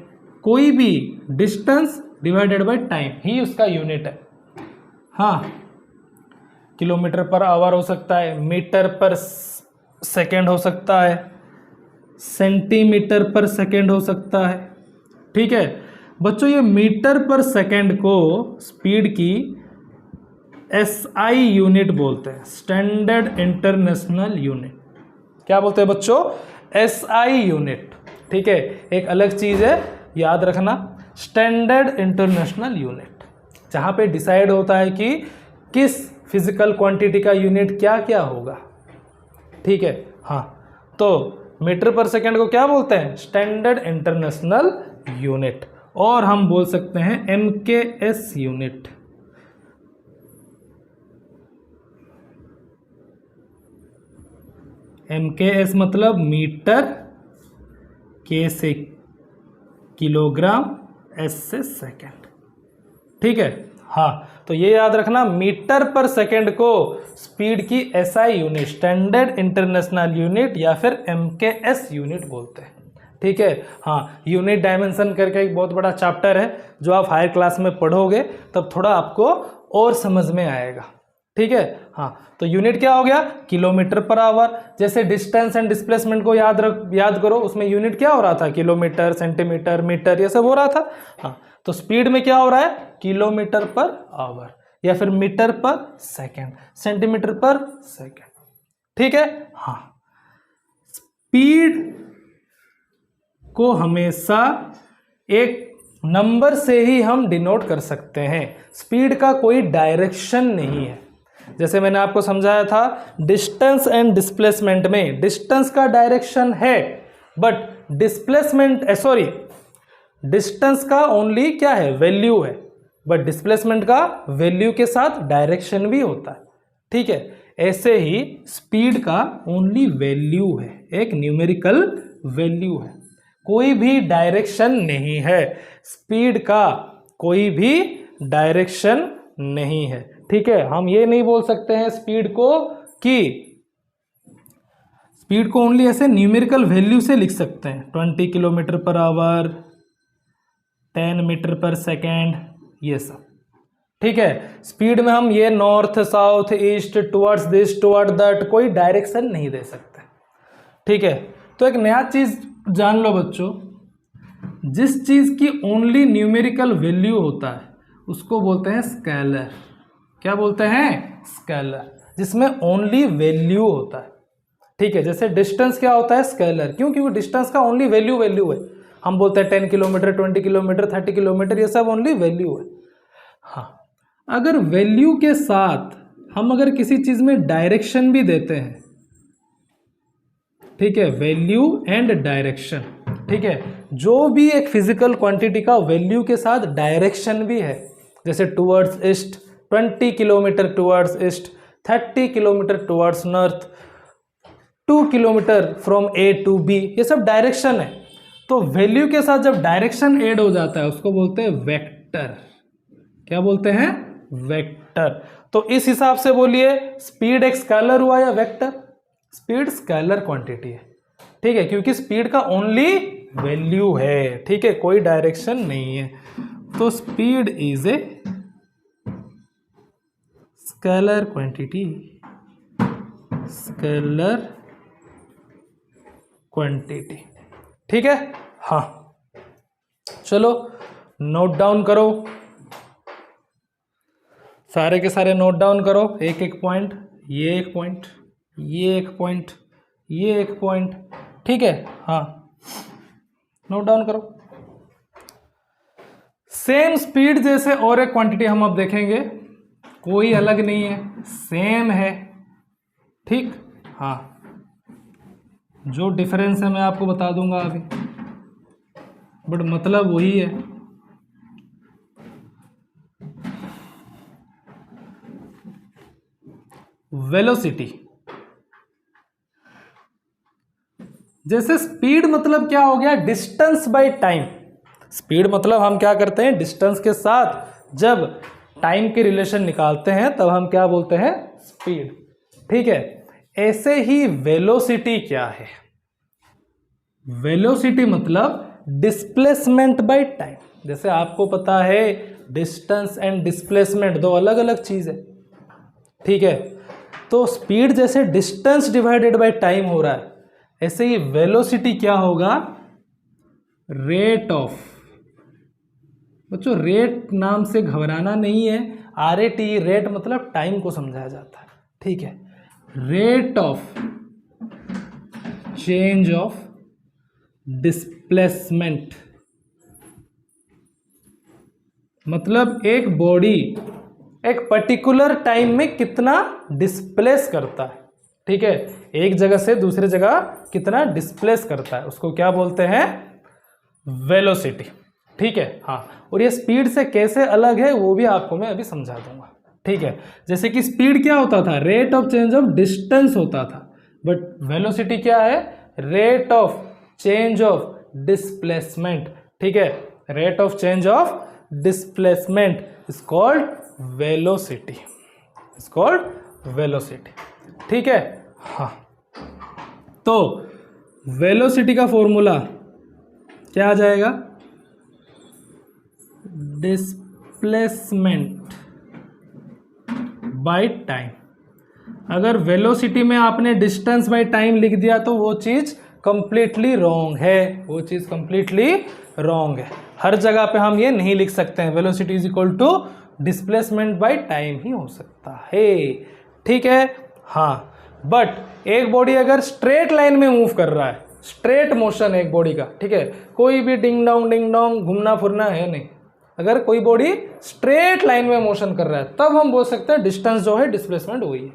कोई भी डिस्टेंस डिवाइडेड बाय टाइम ही उसका यूनिट है। हाँ, किलोमीटर पर आवर हो सकता है, मीटर पर सेकंड हो सकता है, सेंटीमीटर पर सेकंड हो सकता है। ठीक है बच्चों, ये मीटर पर सेकंड को स्पीड की SI यूनिट बोलते हैं, स्टैंडर्ड इंटरनेशनल यूनिट। क्या बोलते हैं बच्चों, SI यूनिट। ठीक है, एक अलग चीज़ है, याद रखना, स्टैंडर्ड इंटरनेशनल यूनिट, जहाँ पे डिसाइड होता है कि किस फिजिकल क्वांटिटी का यूनिट क्या क्या होगा। ठीक है, हाँ। तो मीटर पर सेकंड को क्या बोलते हैं, स्टैंडर्ड इंटरनेशनल यूनिट, और हम बोल सकते हैं MKS यूनिट। MKS मतलब मीटर, K से किलोग्राम, S से सेकंड। ठीक है, हाँ। तो ये याद रखना, मीटर पर सेकंड को स्पीड की SI unit, standard international unit या फिर MKS यूनिट बोलते हैं। ठीक है, हाँ। यूनिट डायमेंशन करके एक बहुत बड़ा चैप्टर है, जो आप हायर क्लास में पढ़ोगे तब थोड़ा आपको और समझ में आएगा। ठीक है, हाँ। तो यूनिट क्या हो गया, किलोमीटर पर आवर। जैसे डिस्टेंस एंड डिस्प्लेसमेंट को याद करो, उसमें यूनिट क्या हो रहा था, किलोमीटर, सेंटीमीटर, मीटर, ये सब हो रहा था। हाँ, तो स्पीड में क्या हो रहा है, किलोमीटर पर आवर या फिर मीटर पर सेकंड, सेंटीमीटर पर सेकंड। ठीक है, हाँ। स्पीड को हमेशा एक नंबर से ही हम डिनोट कर सकते हैं, स्पीड का कोई डायरेक्शन नहीं है। जैसे मैंने आपको समझाया था, डिस्टेंस एंड डिस्प्लेसमेंट में डिस्टेंस का डायरेक्शन है, बट डिस्टेंस का ओनली क्या है, वैल्यू है, बट डिस्प्लेसमेंट का वैल्यू के साथ डायरेक्शन भी होता है। ठीक है, ऐसे ही स्पीड का ओनली वैल्यू है, एक न्यूमेरिकल वैल्यू है, कोई भी डायरेक्शन नहीं है। स्पीड का कोई भी डायरेक्शन नहीं है। ठीक है, हम ये नहीं बोल सकते हैं स्पीड को कि स्पीड को ओनली ऐसे न्यूमेरिकल वैल्यू से लिख सकते हैं, 20 kilometre per our, 10 metre per second, ये सब। ठीक है, स्पीड में हम ये north, south, east, towards this, toward that, कोई डायरेक्शन नहीं दे सकते। ठीक है, तो एक नया चीज जान लो बच्चों, जिस चीज की ओनली न्यूमेरिकल वैल्यू होता है उसको बोलते हैं स्केलर। क्या बोलते हैं, स्केलर, जिसमें ओनली वैल्यू होता है। ठीक है, जैसे डिस्टेंस क्या होता है, स्केलर, क्यों, क्योंकि डिस्टेंस का ओनली वैल्यू है। हम बोलते हैं 10 किलोमीटर, 20 किलोमीटर, 30 किलोमीटर, ये सब ओनली वैल्यू है। हाँ, अगर वैल्यू के साथ हम अगर किसी चीज में डायरेक्शन भी देते हैं, ठीक है, वैल्यू एंड डायरेक्शन, ठीक है। जो भी एक फिजिकल क्वांटिटी का वैल्यू के साथ डायरेक्शन भी है, जैसे towards east 20 kilometre towards east, 30 kilometre towards north, 2 kilometre from A to B, ये सब डायरेक्शन है। तो वैल्यू के साथ जब डायरेक्शन ऐड हो जाता है उसको बोलते हैं वेक्टर। क्या बोलते हैं? वेक्टर। तो इस हिसाब से बोलिए स्पीड एक स्केलर हुआ या वेक्टर? स्पीड स्केलर क्वांटिटी है, ठीक है, क्योंकि स्पीड का ओनली वैल्यू है, ठीक है, कोई डायरेक्शन नहीं है। तो speed is a scalar quantity, scalar quantity, ठीक है। हाँ, चलो नोट डाउन करो, सारे के सारे नोट डाउन करो, एक एक पॉइंट, ये एक पॉइंट, ये एक पॉइंट, ये एक पॉइंट, ठीक है। हाँ, नोट डाउन करो। सेम स्पीड जैसे और एक क्वांटिटी हम अब देखेंगे, कोई अलग नहीं है, सेम है, ठीक। हाँ, जो डिफरेंस है मैं आपको बता दूंगा अभी, बट मतलब वही है। वेलोसिटी, जैसे स्पीड मतलब क्या हो गया? Distance by time. स्पीड मतलब हम क्या करते हैं? डिस्टेंस के साथ जब टाइम के रिलेशन निकालते हैं तब हम क्या बोलते हैं? स्पीड, ठीक है। ऐसे ही वेलोसिटी क्या है? वेलोसिटी मतलब डिस्प्लेसमेंट बाय टाइम। जैसे आपको पता है डिस्टेंस एंड डिस्प्लेसमेंट दो अलग अलग चीज है, ठीक है। तो स्पीड जैसे डिस्टेंस डिवाइडेड बाय टाइम हो रहा है, ऐसे ही वेलोसिटी क्या होगा? रेट ऑफ, बच्चों रेट नाम से घबराना नहीं है, RAT, रेट मतलब टाइम को समझाया जाता है, ठीक है। Rate of change of displacement मतलब एक बॉडी एक पर्टिकुलर टाइम में कितना डिस्प्लेस करता है, ठीक है, एक जगह से दूसरी जगह कितना डिस्प्लेस करता है, उसको क्या बोलते हैं? वेलोसिटी, ठीक है। हाँ, और ये स्पीड से कैसे अलग है वो भी आपको मैं अभी समझा दूंगा, ठीक है। जैसे कि स्पीड क्या होता था? Rate of change of distance होता था, बट वेलोसिटी क्या है? Rate of change of displacement, ठीक है। Rate of change of displacement is called velocity, is called velocity, ठीक है। हाँ, तो वेलोसिटी का फॉर्मूला क्या आ जाएगा? Displacement by time. अगर वेलोसिटी में आपने डिस्टेंस बाय टाइम लिख दिया तो वो चीज कंप्लीटली रॉन्ग है, वो चीज कंप्लीटली रॉन्ग है। हर जगह पे हम ये नहीं लिख सकते हैं, velocity is equal to displacement by time ही हो सकता है, ठीक है। हाँ, बट एक बॉडी अगर स्ट्रेट लाइन में मूव कर रहा है, स्ट्रेट मोशन है एक बॉडी का, ठीक है, कोई भी डिंग डोंग घूमना फिरना है नहीं, अगर कोई बॉडी स्ट्रेट लाइन में मोशन कर रहा है तब हम बोल सकते हैं डिस्टेंस जो है डिस्प्लेसमेंट हुई है,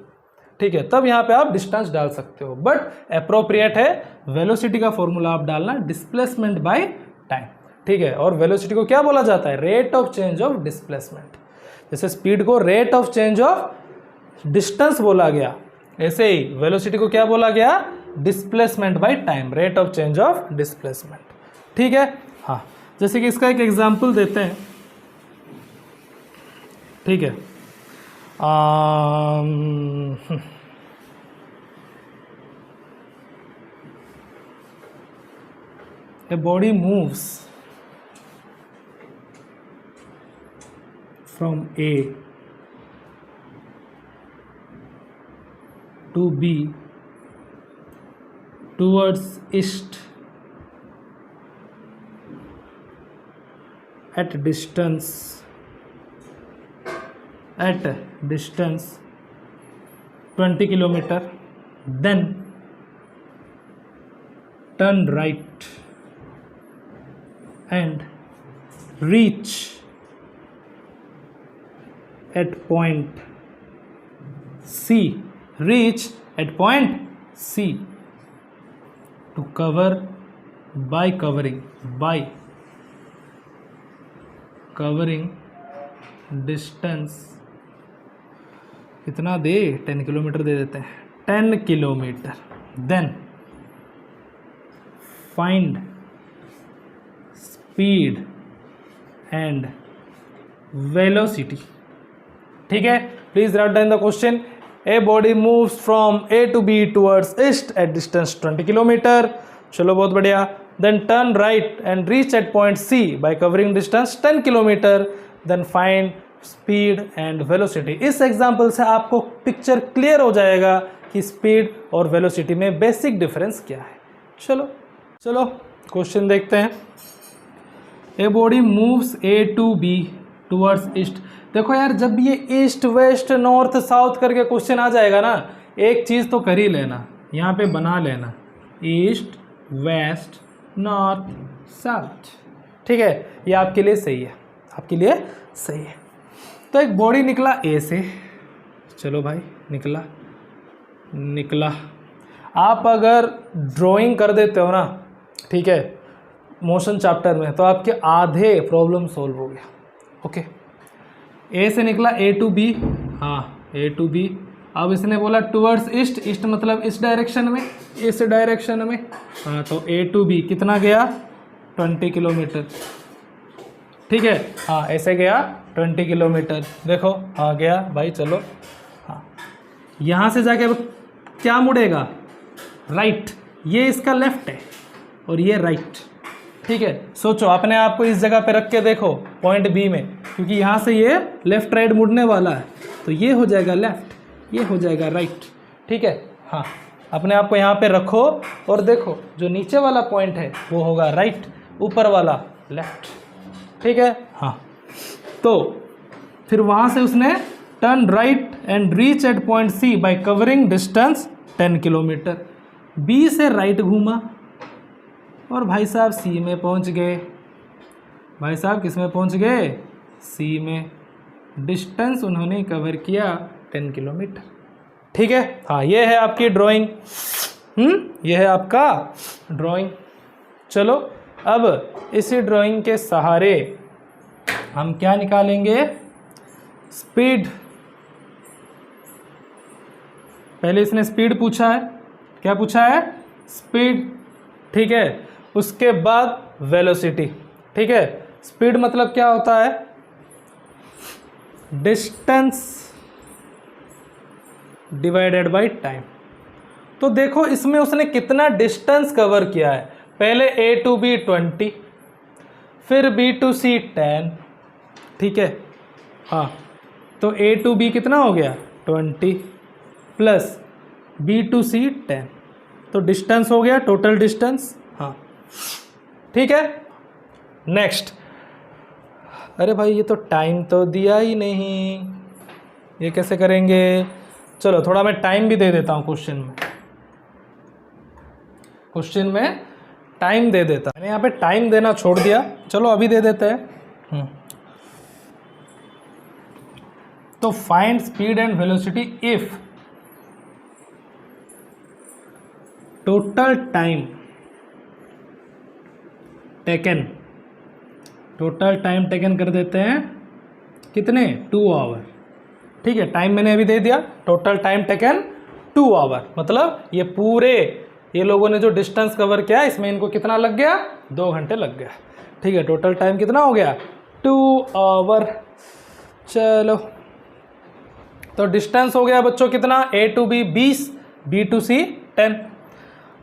ठीक है, तब यहाँ पे आप डिस्टेंस डाल सकते हो। बट अप्रोप्रिएट है वेलोसिटी का फॉर्मूला आप डालना डिस्प्लेसमेंट बाय टाइम, ठीक है। और वेलोसिटी को क्या बोला जाता है? Rate of change of displacement. जैसे स्पीड को rate of change of distance बोला गया, ऐसे ही वेलोसिटी को क्या बोला गया? Displacement by time, rate of change of displacement, ठीक है। हाँ, जैसे कि इसका एक एग्जांपल देते हैं, ठीक है। A body moves from A to B towards east at distance 20 kilometer, then turn right and reach at point C, reach at point C to cover by covering distance कितना दे, 10 किलोमीटर दे देते हैं, 10 kilometre. Then find speed and velocity. ठीक है, please write down the question. A body moves from A to B towards east at distance 20 kilometre. चलो बहुत बढ़िया। Then turn right and reach at point C by covering distance 10 kilometre. Then find speed and velocity. इस example से आपको picture clear हो जाएगा कि speed और वेलोसिटी में बेसिक डिफरेंस क्या है। चलो क्वेश्चन देखते हैं। A body moves A to B towards east. देखो यार, जब ये ईस्ट वेस्ट नॉर्थ साउथ करके क्वेश्चन आ जाएगा ना, एक चीज़ तो कर ही लेना, यहाँ पे बना लेना ईस्ट वेस्ट नॉर्थ साउथ। ठीक है, ये आपके लिए सही है, आपके लिए सही है। तो एक बॉडी निकला ए से, चलो भाई निकला। आप अगर ड्राइंग कर देते हो ना, ठीक है, मोशन चैप्टर में, तो आपके आधे प्रॉब्लम सॉल्व हो गया। ओके, ए से निकला ए टू बी, हाँ ए टू बी। अब इसने बोला टूवर्ड्स ईस्ट, ईस्ट मतलब इस डायरेक्शन में, इस डायरेक्शन में, हाँ तो ए टू बी कितना गया, 20 किलोमीटर। ठीक है, हाँ ऐसे गया 20 किलोमीटर। देखो हाँ गया भाई, चलो हाँ यहाँ से जाके अब क्या मुड़ेगा, राइट। ये इसका लेफ्ट है और ये राइट। ठीक है, सोचो अपने आप को इस जगह पे रख के देखो पॉइंट बी में, क्योंकि यहाँ से ये लेफ्ट राइट मुड़ने वाला है, तो ये हो जाएगा लेफ्ट, ये हो जाएगा राइट। ठीक है, हाँ अपने आप को यहाँ पे रखो और देखो जो नीचे वाला पॉइंट है वो होगा राइट, ऊपर वाला लेफ्ट। ठीक है, हाँ तो फिर वहाँ से उसने turn right and reach at point C by covering distance 10 kilometre. B से राइट घूमा और भाई साहब सी में पहुंच गए। भाई साहब किस में पहुंच गए, सी में। डिस्टेंस उन्होंने कवर किया 10 किलोमीटर। ठीक है, हाँ ये है आपकी ड्राइंग, ये है आपका ड्राइंग। चलो अब इसी ड्राइंग के सहारे हम क्या निकालेंगे, स्पीड। पहले इसने स्पीड पूछा है, क्या पूछा है, स्पीड। ठीक है, उसके बाद वेलोसिटी। ठीक है, स्पीड मतलब क्या होता है, डिस्टेंस डिवाइडेड बाय टाइम। तो देखो इसमें उसने कितना डिस्टेंस कवर किया है, पहले ए टू बी 20, फिर बी टू सी 10। ठीक है, हाँ तो ए टू बी कितना हो गया 20 प्लस बी टू सी 10, तो डिस्टेंस हो गया टोटल डिस्टेंस। हाँ ठीक है, नेक्स्ट। अरे भाई ये तो टाइम तो दिया ही नहीं, ये कैसे करेंगे। चलो थोड़ा मैं टाइम भी दे देता हूँ क्वेश्चन में, क्वेश्चन में टाइम दे देता। मैंने यहाँ पे टाइम देना छोड़ दिया, चलो अभी दे देते हैं। तो find speed and velocity if total time taken, total time taken कर देते हैं कितने, 2 आवर। ठीक है, टाइम मैंने अभी दे दिया, टोटल टाइम टेकन 2 आवर, मतलब ये पूरे ये लोगों ने जो डिस्टेंस कवर किया इसमें इनको कितना लग गया, 2 घंटे लग गया। ठीक है, टोटल टाइम कितना हो गया, 2 आवर। चलो तो डिस्टेंस हो गया बच्चों कितना, A to B 20, B to C 10।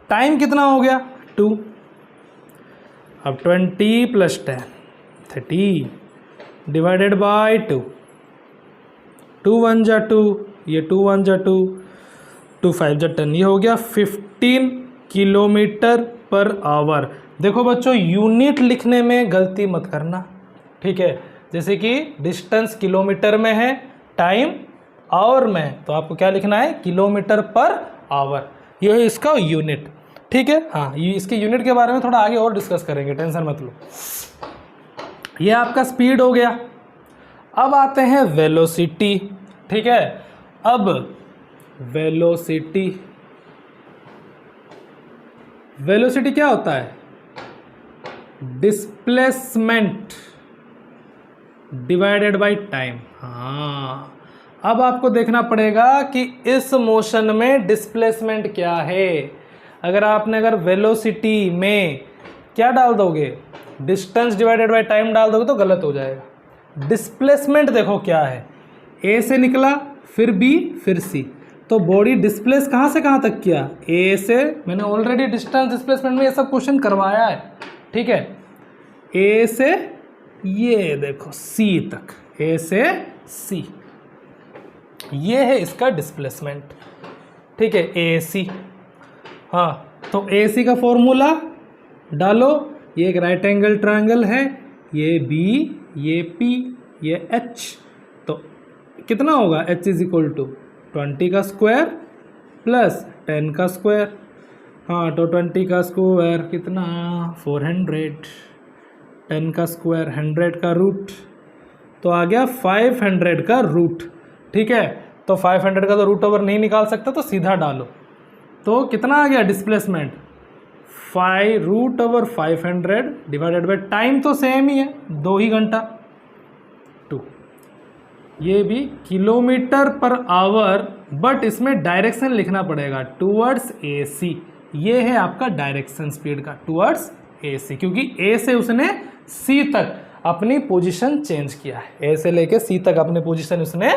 Time कितना हो गया 2, अब 20 प्लस 10 30 डिवाइडेड बाय 2, 2 1 जा 2, ये 2 1 जा 2, 2 5 जा 10, ये हो गया 15 किलोमीटर पर आवर। देखो बच्चों यूनिट लिखने में गलती मत करना। ठीक है, जैसे कि डिस्टेंस किलोमीटर में है, टाइम आवर में है, तो आपको क्या लिखना है, किलोमीटर पर आवर, ये है इसका यूनिट। ठीक है, हाँ ये इसके यूनिट के बारे में थोड़ा आगे और डिस्कस करेंगे, टेंशन मत लो। ये आपका स्पीड हो गया। अब आते हैं वेलोसिटी। ठीक है, अब वेलोसिटी, वेलोसिटी क्या होता है, डिस्प्लेसमेंट डिवाइडेड बाय टाइम। हाँ, अब आपको देखना पड़ेगा कि इस मोशन में डिस्प्लेसमेंट क्या है। अगर वेलोसिटी में क्या डाल दोगे, डिस्टेंस डिवाइडेड बाय टाइम डाल दोगे तो गलत हो जाएगा। डिस्प्लेसमेंट देखो क्या है, ए से निकला, फिर बी, फिर सी, तो बॉडी डिस्प्लेस कहाँ से कहाँ तक किया, ए से। मैंने ऑलरेडी डिस्टेंस डिस्प्लेसमेंट में ये सब क्वेश्चन करवाया है, ठीक है। ए से ये देखो सी तक, ए से सी, ये है इसका डिस्प्लेसमेंट, ठीक है, ए सी। हाँ, तो ए सी का फॉर्मूला डालो, ये एक राइट एंगल ट्रायंगल है, ये बी, ये पी, ये एच, तो कितना होगा, एच इज इक्वल टू 20 का स्क्वायर प्लस 10 का स्क्वायर। हाँ, तो 20 का स्क्वायर कितना, 400, 10 का स्क्वायर 100 का रूट, तो आ गया 500 का रूट, ठीक है। तो 500 का तो रूट ओवर नहीं निकाल सकता, तो सीधा डालो, तो कितना आ गया displacement, 5 root over 500 divided by time तो सेम ही है, 2 ही घंटा, 2। ये भी किलोमीटर पर आवर, बट इसमें डायरेक्शन लिखना पड़ेगा टूवर्ड्स ए सी। ये है आपका डायरेक्शन स्पीड का, टूवर्ड्स ए सी, क्योंकि ए से उसने सी तक अपनी पोजीशन चेंज किया है, ए से लेके सी तक अपनी पोजीशन उसने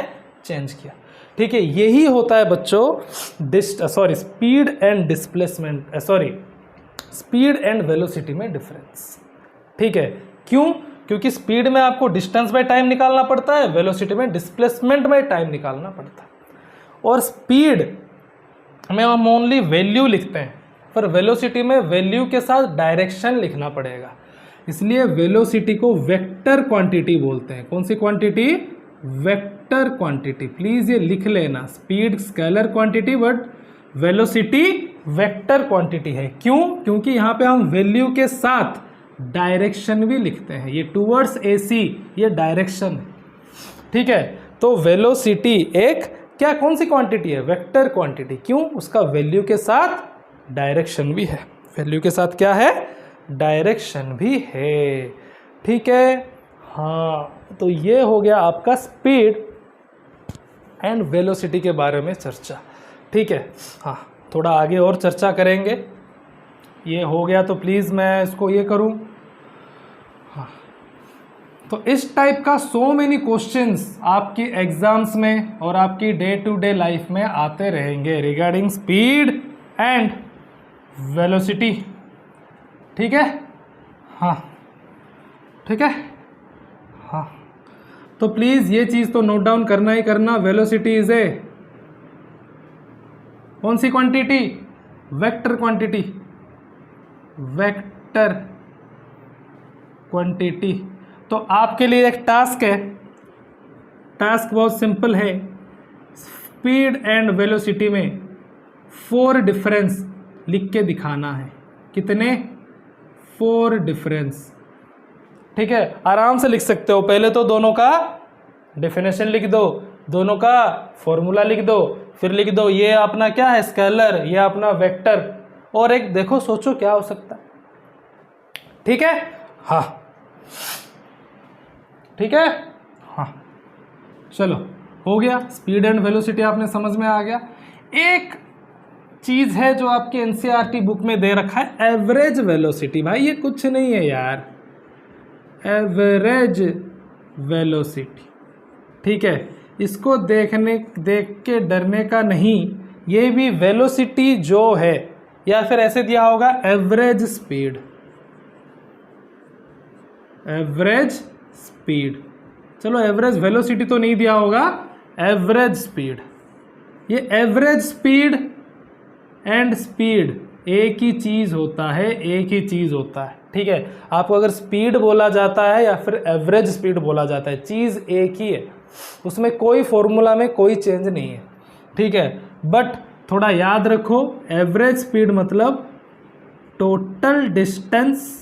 चेंज किया, ठीक है। यही होता है बच्चों speed and displacement, speed and velocity में डिफरेंस, ठीक है। क्यों? क्योंकि स्पीड में आपको डिस्टेंस बाय टाइम निकालना पड़ता है, वेलोसिटी में डिस्प्लेसमेंट बाय टाइम निकालना पड़ता है। और स्पीड में हम ओनली वैल्यू लिखते हैं, पर वेलोसिटी में वैल्यू के साथ डायरेक्शन लिखना पड़ेगा, इसलिए वेलोसिटी को वेक्टर क्वांटिटी बोलते हैं। कौन सी क्वांटिटी? Vector quantity. प्लीज ये लिख लेना, speed scalar quantity, but velocity vector quantity है। क्यों? क्योंकि यहाँ पे हम वैल्यू के साथ डायरेक्शन भी लिखते हैं। ये टूवर्ड्स ए सी, ये डायरेक्शन है, ठीक है। तो वेलोसिटी एक क्या, कौन सी क्वांटिटी है? Vector quantity. क्यों? उसका वैल्यू के साथ डायरेक्शन भी है, वैल्यू के साथ क्या है? डायरेक्शन भी है, ठीक है। हाँ, तो ये हो गया आपका स्पीड एंड वेलोसिटी के बारे में चर्चा, ठीक है। हाँ, थोड़ा आगे और चर्चा करेंगे। ये हो गया तो प्लीज़ मैं इसको ये करूँ। हाँ, तो इस टाइप का सो मेनी क्वेश्चंस आपकी एग्जाम्स में और आपकी डे टू डे लाइफ में आते रहेंगे रिगार्डिंग स्पीड एंड वेलोसिटी, ठीक है। हाँ, ठीक है। हाँ, तो प्लीज़ ये चीज़ तो नोट डाउन करना ही करना, वेलोसिटी इज ए कौन सी quantity? Vector quantity, vector quantity. तो आपके लिए एक टास्क है, टास्क बहुत सिंपल है। स्पीड एंड वेलोसिटी में 4 डिफरेंस लिख के दिखाना है। कितने? 4 डिफरेंस, ठीक है। आराम से लिख सकते हो। पहले तो दोनों का डेफिनेशन लिख दो, दोनों का फॉर्मूला लिख दो, फिर लिख दो ये अपना क्या है, स्केलर, ये अपना वेक्टर, और एक देखो सोचो क्या हो सकता है, ठीक है। हाँ, ठीक है। हाँ, चलो हो गया, स्पीड एंड वेलोसिटी आपने समझ में आ गया। एक चीज़ है जो आपके एनसीईआरटी बुक में दे रखा है, एवरेज वेलोसिटी। भाई ये कुछ नहीं है यार, एवरेज वेलोसिटी, ठीक है। इसको देख के डरने का नहीं, ये भी वेलोसिटी जो है, या फिर ऐसे दिया होगा एवरेज स्पीड, एवरेज स्पीड। चलो एवरेज वेलोसिटी तो नहीं दिया होगा, एवरेज स्पीड। ये एवरेज स्पीड एंड स्पीड एक ही चीज़ होता है, एक ही चीज़ होता है, ठीक है। आपको अगर स्पीड बोला जाता है या फिर एवरेज स्पीड बोला जाता है, चीज़ एक ही है, उसमें कोई फॉर्मूला में कोई चेंज नहीं है, ठीक है। बट थोड़ा याद रखो, एवरेज स्पीड मतलब total distance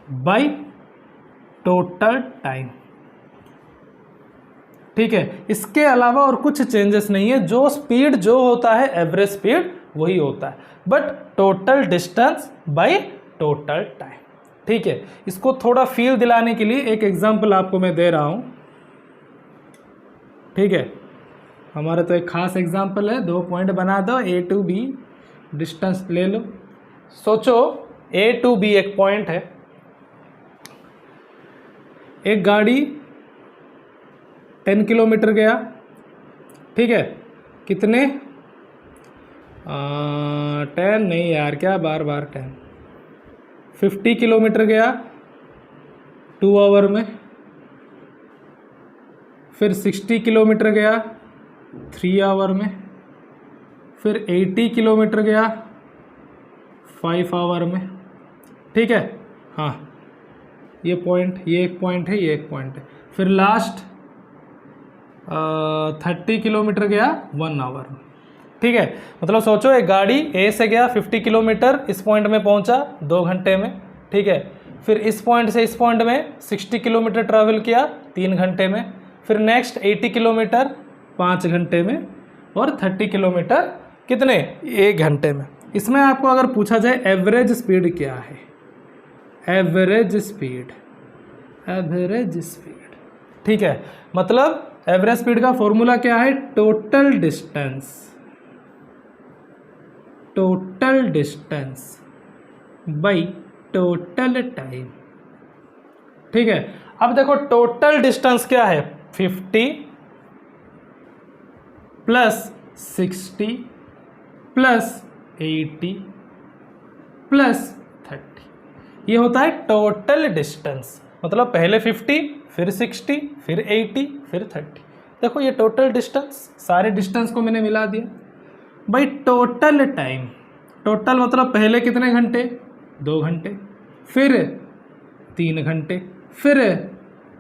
by total time, ठीक है। इसके अलावा और कुछ चेंजेस नहीं है। जो होता है एवरेज स्पीड वही होता है, but total distance by total time. ठीक है, इसको थोड़ा फील दिलाने के लिए एक एग्जांपल आपको मैं दे रहा हूँ। ठीक है, हमारा तो एक खास एग्जांपल है, 2 पॉइंट बना दो, A to B डिस्टेंस ले लो। सोचो A to B एक पॉइंट है, एक गाड़ी 10 किलोमीटर गया। ठीक है, कितने 10 नहीं यार, क्या बार बार 10, 50 किलोमीटर गया 2 आवर में। फिर 60 किलोमीटर गया 3 आवर में। फिर 80 किलोमीटर गया 5 आवर में। ठीक है, हाँ ये पॉइंट, ये एक पॉइंट है, ये एक पॉइंट है। फिर लास्ट 30 किलोमीटर गया 1 आवर में। ठीक है, मतलब सोचो एक गाड़ी ए से गया 50 किलोमीटर, इस पॉइंट में पहुंचा 2 घंटे में। ठीक है, फिर इस पॉइंट से इस पॉइंट में 60 किलोमीटर ट्रैवल किया 3 घंटे में। फिर नेक्स्ट 80 किलोमीटर 5 घंटे में, और 30 किलोमीटर कितने 1 घंटे में। इसमें आपको अगर पूछा जाए एवरेज स्पीड क्या है, एवरेज स्पीड, एवरेज स्पीड। ठीक है, मतलब एवरेज स्पीड का फॉर्मूला क्या है, total distance, total distance by total time. ठीक है, अब देखो टोटल डिस्टेंस क्या है, 50 प्लस 60 प्लस 80 प्लस 30, ये होता है टोटल डिस्टेंस। मतलब पहले 50, फिर 60, फिर 80, फिर 30। देखो ये टोटल डिस्टेंस, सारे डिस्टेंस को मैंने मिला दिया। भाई टोटल टाइम, टोटल मतलब पहले कितने घंटे 2 घंटे, फिर 3 घंटे, फिर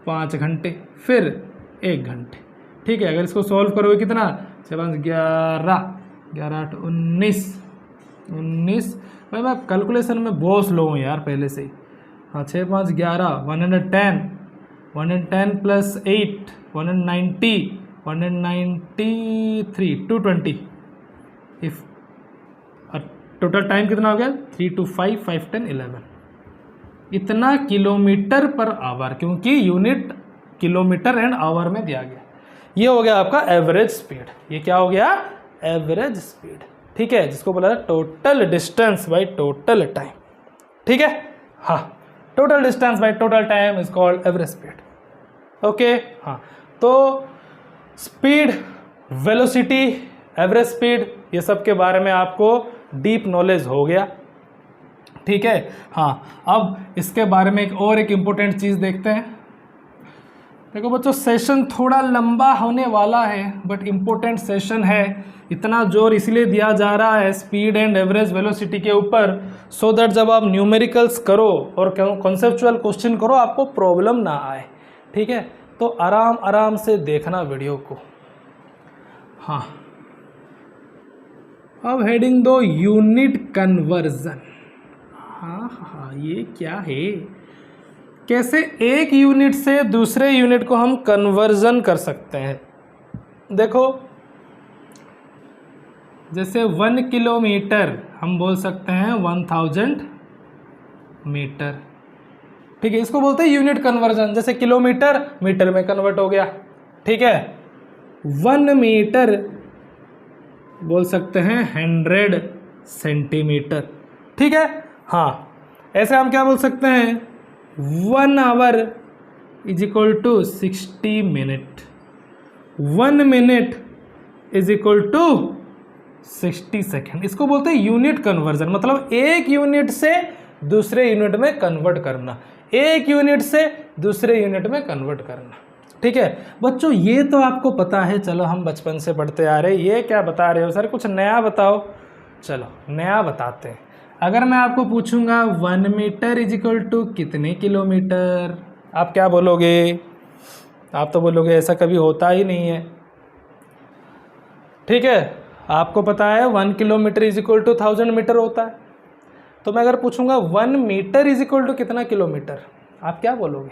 5 घंटे, फिर 1 घंटे। ठीक है, अगर इसको सॉल्व करोगे कितना, 6 5 11, 11 8 19, 19। भाई मैं कैलकुलेशन में बहुत स्लो हूँ यार पहले से ही। हाँ 6 5 11, 110, 110 प्लस 8 190, 193, 220। इफ टोटल टाइम कितना हो गया, 3 to 5, 5 10 11, इतना किलोमीटर पर आवर, क्योंकि यूनिट किलोमीटर एंड आवर में दिया गया। ये हो गया आपका एवरेज स्पीड। ये क्या हो गया, एवरेज स्पीड। ठीक है, जिसको बोला है total distance by total time. ठीक है, हाँ total distance by total time is called average speed. Okay, हाँ तो स्पीड, वेलोसिटी, एवरेज स्पीड, ये सब के बारे में आपको डीप नॉलेज हो गया। ठीक है, हाँ अब इसके बारे में एक इम्पोर्टेंट चीज़ देखते हैं। देखो बच्चों, सेशन थोड़ा लंबा होने वाला है, बट इम्पोर्टेंट सेशन है। इतना जोर इसलिए दिया जा रहा है स्पीड एंड एवरेज वेलोसिटी के ऊपर, सो दैट जब आप न्यूमेरिकल्स करो और कॉन्सेप्चुअल क्वेश्चन करो आपको प्रॉब्लम ना आए। ठीक है, तो आराम आराम से देखना वीडियो को। हाँ, अब हेडिंग दो यूनिट कन्वर्जन। हाँ हाँ, ये क्या है, कैसे एक यूनिट से दूसरे यूनिट को हम कन्वर्जन कर सकते हैं। देखो जैसे 1 किलोमीटर हम बोल सकते हैं 1000 मीटर। ठीक है, इसको बोलते हैं यूनिट कन्वर्जन। जैसे किलोमीटर मीटर में कन्वर्ट हो गया। ठीक है, 1 मीटर बोल सकते हैं 100 सेंटीमीटर। ठीक है, हाँ ऐसे हम क्या बोल सकते हैं, 1 hour is equal to 60 minute, 1 minute is equal to 60 second. इसको बोलते हैं यूनिट कन्वर्जन। मतलब एक यूनिट से दूसरे यूनिट में कन्वर्ट करना, एक यूनिट से दूसरे यूनिट में कन्वर्ट करना। ठीक है बच्चों, ये तो आपको पता है, चलो हम बचपन से पढ़ते आ रहे। ये क्या बता रहे हो सर, कुछ नया बताओ। चलो नया बताते हैं। अगर मैं आपको पूछूंगा 1 मीटर इज इक्वल टू कितने किलोमीटर, आप क्या बोलोगे? आप तो बोलोगे ऐसा कभी होता ही नहीं है। ठीक है, आपको पता है 1 kilometre is equal to 1000 metre होता है। तो मैं अगर पूछूंगा 1 मीटर इज इक्वल टू कितना किलोमीटर, आप क्या बोलोगे?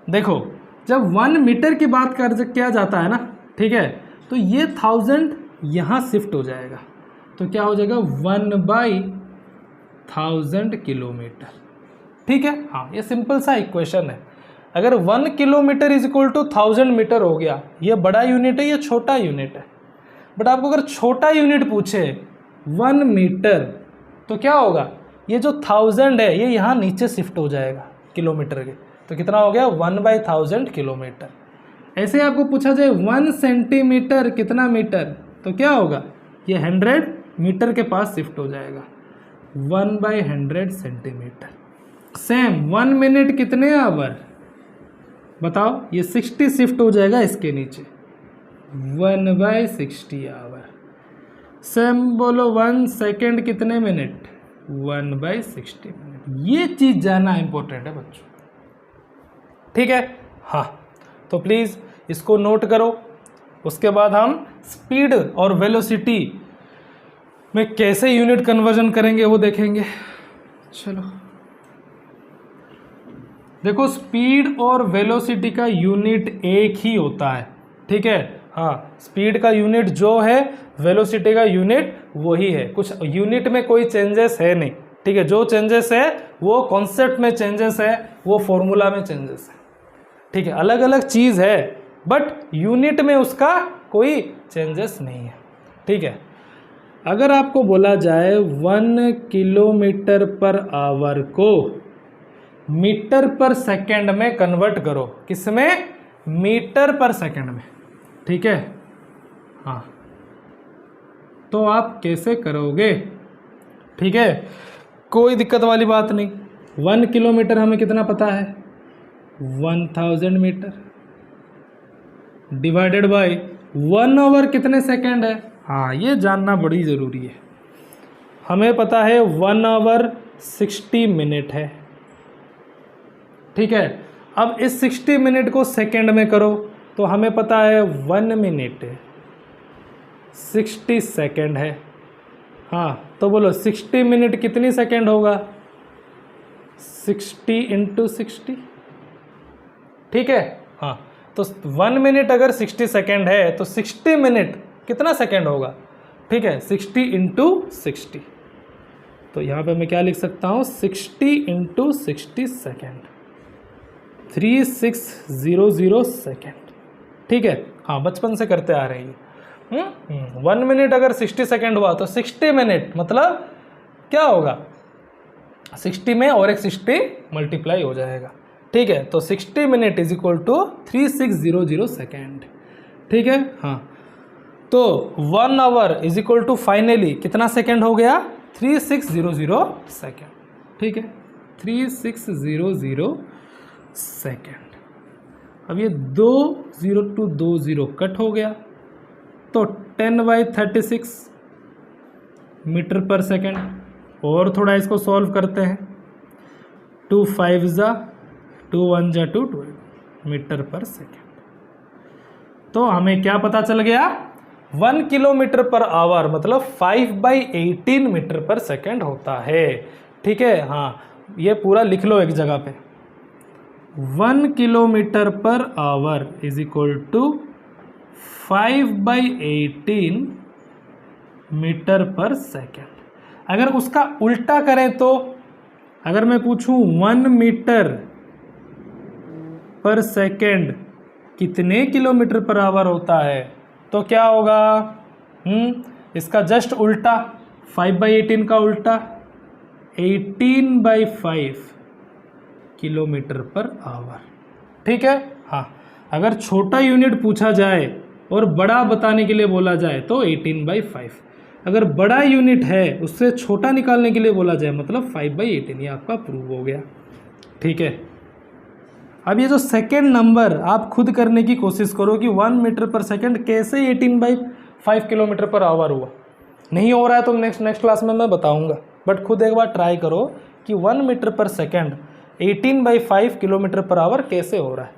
देखो जब 1 मीटर की बात कर किया जाता है ना, ठीक है, तो ये 1000 यहाँ शिफ्ट हो जाएगा। तो क्या हो जाएगा, 1/1000 1000 किलोमीटर। ठीक है, हाँ ये सिंपल सा इक्वेशन है। अगर 1 kilometre is equal to 1000 metre हो गया, ये बड़ा यूनिट है, ये छोटा यूनिट है। बट आपको अगर छोटा यूनिट पूछे 1 मीटर, तो क्या होगा, ये जो 1000 है ये यहाँ नीचे शिफ्ट हो जाएगा किलोमीटर के, तो कितना हो गया 1/1000 किलोमीटर। ऐसे आपको पूछा जाए 1 सेंटीमीटर कितना मीटर, तो क्या होगा, ये 100 मीटर के पास शिफ्ट हो जाएगा, 1/100 सेंटीमीटर। सेम 1 मिनट कितने आवर, बताओ, ये 60 शिफ्ट हो जाएगा इसके नीचे, 1/60 आवर। सेम बोलो 1 सेकेंड कितने मिनट, 1/60 मिनट। ये चीज़ जानना इंपॉर्टेंट है बच्चों। ठीक है, हाँ, तो प्लीज़ इसको नोट करो। उसके बाद हम स्पीड और वेलोसिटी में कैसे यूनिट कन्वर्जन करेंगे वो देखेंगे। चलो देखो, स्पीड और वेलोसिटी का यूनिट एक ही होता है। ठीक है, हाँ, स्पीड का यूनिट जो है, वेलोसिटी का यूनिट वही है, कुछ यूनिट में कोई चेंजेस है नहीं। ठीक है, जो चेंजेस है वो कॉन्सेप्ट में चेंजेस है, वो फॉर्मूला में चेंजेस है। ठीक है, अलग अलग चीज़ है, बट यूनिट में उसका कोई चेंजेस नहीं है। ठीक है, अगर आपको बोला जाए 1 किलोमीटर पर आवर को मीटर पर सेकंड में कन्वर्ट करो, किसमें, मीटर पर सेकंड में। ठीक है, हाँ, तो आप कैसे करोगे। ठीक है, कोई दिक्कत वाली बात नहीं। 1 किलोमीटर हमें कितना पता है, 1000 मीटर, डिवाइडेड बाय 1 आवर कितने सेकंड है, हाँ ये जानना बड़ी ज़रूरी है। हमें पता है 1 आवर 60 मिनट है। ठीक है, अब इस 60 मिनट को सेकंड में करो तो हमें पता है 1 मिनट 60 सेकंड है। हाँ, तो बोलो 60 मिनट कितनी सेकंड होगा, 60 × 60। ठीक है, हाँ, तो 1 मिनट अगर 60 सेकंड है तो 60 मिनट कितना सेकंड होगा। ठीक है, 60 × 60, तो यहाँ पे मैं क्या लिख सकता हूँ, 60 × 60 सेकेंड, 3600 सेकेंड। ठीक है, हाँ, बचपन से करते आ रहे हैं। 1 मिनट अगर 60 सेकेंड हुआ तो 60 मिनट मतलब क्या होगा, 60 में और एक 60 मल्टीप्लाई हो जाएगा। ठीक है, तो 60 minute is equal to 3600 second. ठीक है, हाँ, तो 1 hour is equal to finally कितना सेकेंड हो गया, 3600 सेकेंड। ठीक है, 3600 सेकेंड। अब ये 2 0 to 2 0 कट हो गया, तो 10/36 मीटर पर सेकेंड। और थोड़ा इसको सॉल्व करते हैं, 2 5 जा 2 1 जा 2 2 मीटर पर सेकेंड। तो हमें क्या पता चल गया, 1 किलोमीटर पर आवर मतलब 5/18 मीटर पर सेकेंड होता है। ठीक है, हाँ, ये पूरा लिख लो एक जगह पे, 1 kilometre per hour is equal to 5/18 metre per second. अगर उसका उल्टा करें तो, अगर मैं पूछूं 1 मीटर पर सेकेंड कितने किलोमीटर पर आवर होता है, तो क्या होगा, इसका जस्ट उल्टा, 5/18 का उल्टा 18/5 किलोमीटर पर आवर। ठीक है, हाँ, अगर छोटा यूनिट पूछा जाए और बड़ा बताने के लिए बोला जाए तो 18/5। अगर बड़ा यूनिट है उससे छोटा निकालने के लिए बोला जाए मतलब 5/18। ये आपका प्रूव हो गया। ठीक है, अब ये जो सेकेंड नंबर आप खुद करने की कोशिश करो कि 1 मीटर पर सेकेंड कैसे 18/5 किलोमीटर पर आवर हुआ। नहीं हो रहा है तो नेक्स्ट क्लास में मैं बताऊंगा, बट खुद एक बार ट्राई करो कि 1 metre per second 18/5 kilometre per our कैसे हो रहा है।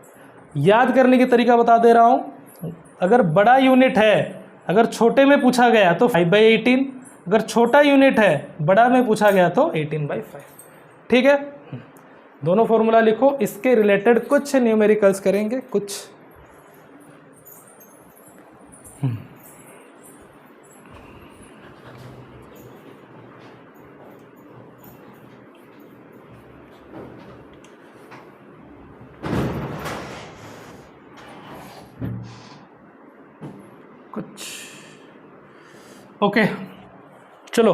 याद करने की तरीका बता दे रहा हूँ। अगर बड़ा यूनिट है, अगर छोटे में पूछा गया तो 5/18, अगर छोटा यूनिट है बड़ा में पूछा गया तो 18/5। ठीक है, दोनों फॉर्मूला लिखो, इसके रिलेटेड कुछ न्यूमेरिकल्स करेंगे कुछ। ओके, चलो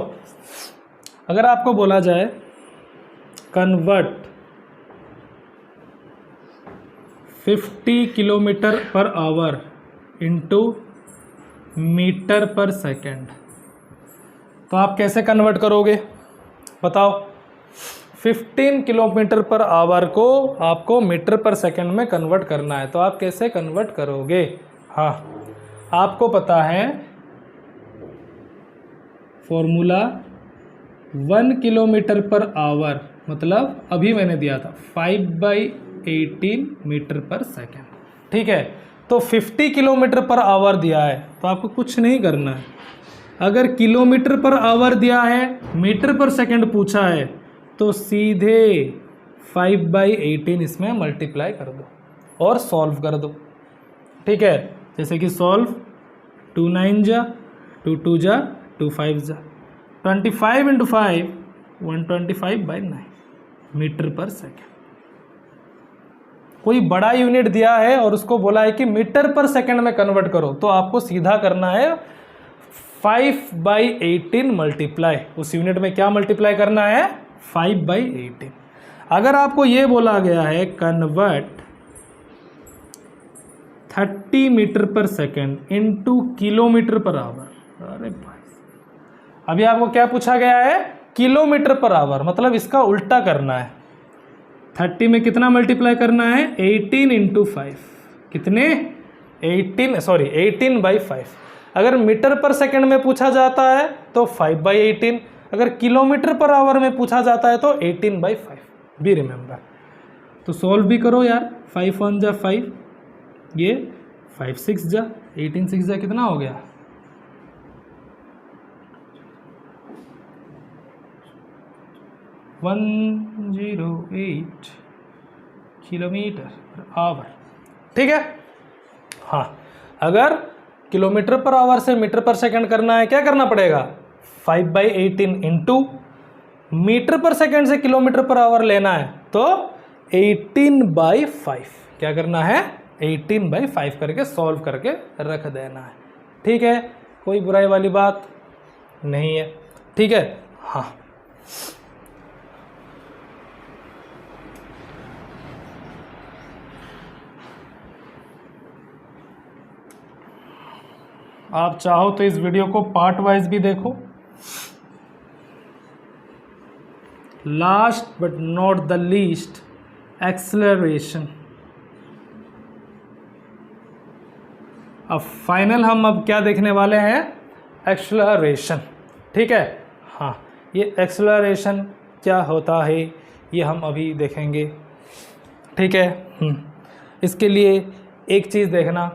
अगर आपको बोला जाए convert 50 kilometre per hour into metre per second, तो आप कैसे कन्वर्ट करोगे बताओ। 15 किलोमीटर पर आवर को आपको मीटर पर सेकेंड में कन्वर्ट करना है, तो आप कैसे कन्वर्ट करोगे। हाँ, आपको पता है फॉर्मूला 1 किलोमीटर पर आवर मतलब अभी मैंने दिया था 5/18 मीटर पर सेकेंड। ठीक है, तो 50 किलोमीटर पर आवर दिया है तो आपको कुछ नहीं करना है। अगर किलोमीटर पर आवर दिया है, मीटर पर सेकेंड पूछा है, तो सीधे 5/18 इसमें मल्टीप्लाई कर दो और सॉल्व कर दो। ठीक है, जैसे कि सॉल्व 2 9 जा 2 2 जा 2 5 जा 25 × 5 125/9 मीटर पर सेकेंड। कोई बड़ा यूनिट दिया है और उसको बोला है कि मीटर पर सेकेंड में कन्वर्ट करो, तो आपको सीधा करना है 5/18 मल्टीप्लाई, उस यूनिट में क्या मल्टीप्लाई करना है 5/18। अगर आपको ये बोला गया है convert 30 metre per second into kilometre per our, अरे भाई अभी आपको क्या पूछा गया है किलोमीटर पर आवर, मतलब इसका उल्टा करना है। 30 में कितना मल्टीप्लाई करना है 18 × 5, कितने 18/5। अगर मीटर पर सेकंड में पूछा जाता है तो 5/18, अगर किलोमीटर पर आवर में पूछा जाता है तो 18/5, बी रिमेंबर। तो सॉल्व भी करो यार, 5 1 जा 5, ये 5 6 जा 18 6 जा कितना हो गया 108 किलोमीटर पर आवर। ठीक है, हाँ अगर किलोमीटर पर आवर से मीटर पर सेकंड करना है क्या करना पड़ेगा 5/18 इंटू मीटर पर सेकंड से किलोमीटर पर आवर लेना है तो 18/5, क्या करना है 18/5 करके सॉल्व करके रख देना है। ठीक है, कोई बुराई वाली बात नहीं है। ठीक है, हाँ आप चाहो तो इस वीडियो को पार्ट वाइज भी देखो। Last but not the least, acceleration. अब फाइनल हम अब क्या देखने वाले हैं एक्सेलरेशन। ठीक है, हाँ ये एक्सेलरेशन क्या होता है ये हम अभी देखेंगे। ठीक है, इसके लिए एक चीज़ देखना,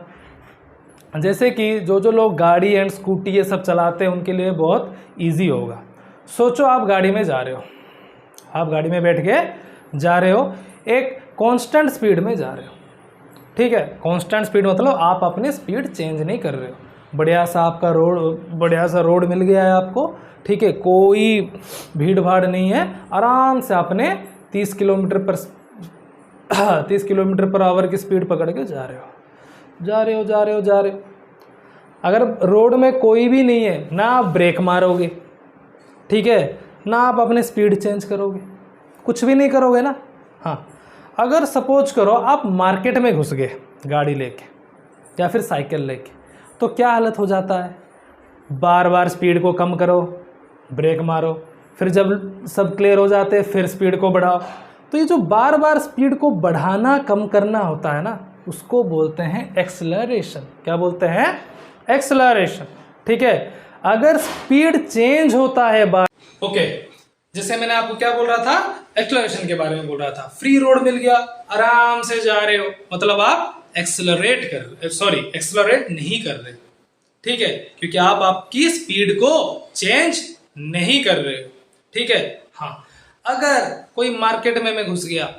जैसे कि जो लोग गाड़ी एंड स्कूटी ये सब चलाते हैं उनके लिए बहुत इजी होगा। सोचो आप गाड़ी में जा रहे हो, आप गाड़ी में बैठ के जा रहे हो, एक कांस्टेंट स्पीड में जा रहे हो। ठीक है, कांस्टेंट स्पीड मतलब आप अपनी स्पीड चेंज नहीं कर रहे हो। बढ़िया सा रोड मिल गया है आपको। ठीक है, कोई भीड़ भाड़ नहीं है, आराम से आपने 30 किलोमीटर पर आवर की स्पीड पकड़ के जा रहे हो। अगर रोड में कोई भी नहीं है, ना आप ब्रेक मारोगे, ठीक है, ना आप अपनी स्पीड चेंज करोगे, कुछ भी नहीं करोगे ना। हाँ, अगर सपोज करो आप मार्केट में घुस गए गाड़ी लेके या फिर साइकिल लेके, तो क्या हालत हो जाता है, बार बार स्पीड को कम करो, ब्रेक मारो, फिर जब सब क्लियर हो जाते हैं फिर स्पीड को बढ़ाओ। तो ये जो बार बार स्पीड को बढ़ाना कम करना होता है ना, उसको बोलते हैं एक्सेलरेशन। क्या बोलते हैं एक्सेलरेशन। ठीक है, अगर स्पीड चेंज होता है बार, ओके, जैसे मैंने आपको क्या बोल रहा था एक्सेलरेशन के बारे में बोल रहा था। फ्री रोड मिल गया, आराम से जा रहे हो, मतलब आप एक्सेलरेट नहीं कर रहे। ठीक है, क्योंकि आप आपकी स्पीड को चेंज नहीं कर रहे हो। ठीक है, हाँ, अगर कोई मार्केट में मैं घुस गया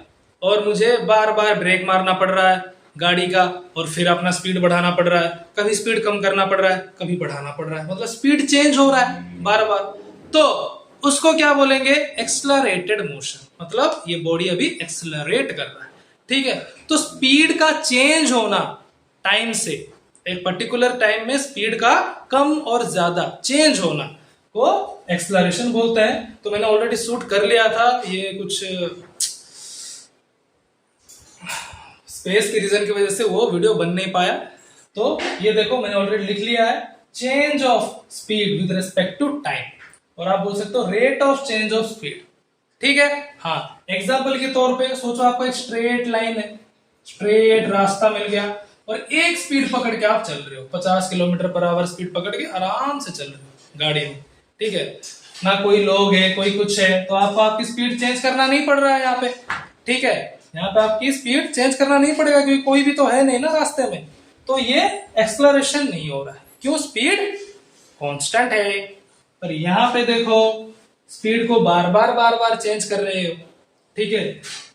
और मुझे बार बार ब्रेक मारना पड़ रहा है गाड़ी का, और फिर अपना स्पीड बढ़ाना पड़ रहा है, कभी स्पीड कम करना पड़ रहा है, कभी बढ़ाना पड़ रहा है, मतलब स्पीड चेंज हो रहा है बार बार, तो उसको क्या बोलेंगे एक्सेलरेटेड मोशन, मतलब ये बॉडी अभी एक्सेलरेट कर रहा है। ठीक है, तो स्पीड का चेंज होना टाइम से एक पर्टिकुलर टाइम में स्पीड का कम और ज्यादा चेंज होना को एक्सेलरेशन बोलते हैं। तो मैंने ऑलरेडी शूट कर लिया था, ये कुछ स्पेस के रीजन की वजह से वो वीडियो बन नहीं पाया। तो ये देखो मैंने ऑलरेडी लिख लिया है, change of speed with respect to time, और आप बोल सकते हो rate of change of speed. ठीक है। हाँ, एग्जाम्पल के तौर पे सोचो आपको एक स्ट्रेट लाइन है, स्ट्रेट रास्ता मिल गया और एक स्पीड पकड़ के आप चल रहे हो, 50 किलोमीटर पर आवर स्पीड पकड़ के आराम से चल रहे हो गाड़ी में। ठीक है, ना कोई लोग है कोई कुछ है, तो आपको आपकी स्पीड चेंज करना नहीं पड़ रहा है यहाँ पे। ठीक है, यहाँ पे आपकी स्पीड चेंज करना नहीं पड़ेगा क्योंकि कोई भी तो है नहीं ना रास्ते में, तो ये एक्सेलरेशन नहीं हो रहा है। क्यों? स्पीड कांस्टेंट है। पर यहाँ पे देखो स्पीड को बार बार चेंज कर रहे हो। ठीक है,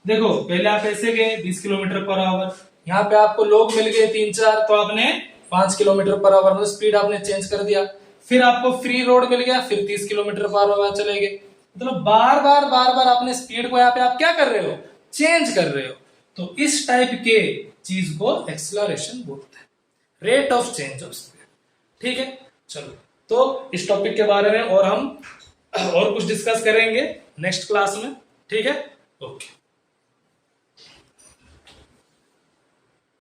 देखो पहले आप ऐसे गए 20 किलोमीटर पर आवर, यहाँ पे आपको लोग मिल गए 3-4, तो आपने 5 किलोमीटर पर आवर में स्पीड आपने चेंज कर दिया। फिर आपको फ्री रोड मिल गया, फिर 30 किलोमीटर पर आवर चले गए। मतलब बार बार अपने स्पीड को यहाँ पे आप क्या कर रहे हो? चेंज कर रहे हो। तो इस टाइप के चीज को एक्सेलरेशन बोलते हैं, rate of change of speed. ठीक है, चलो तो इस टॉपिक के बारे में और हम और कुछ डिस्कस करेंगे नेक्स्ट क्लास में। ठीक है, ओके।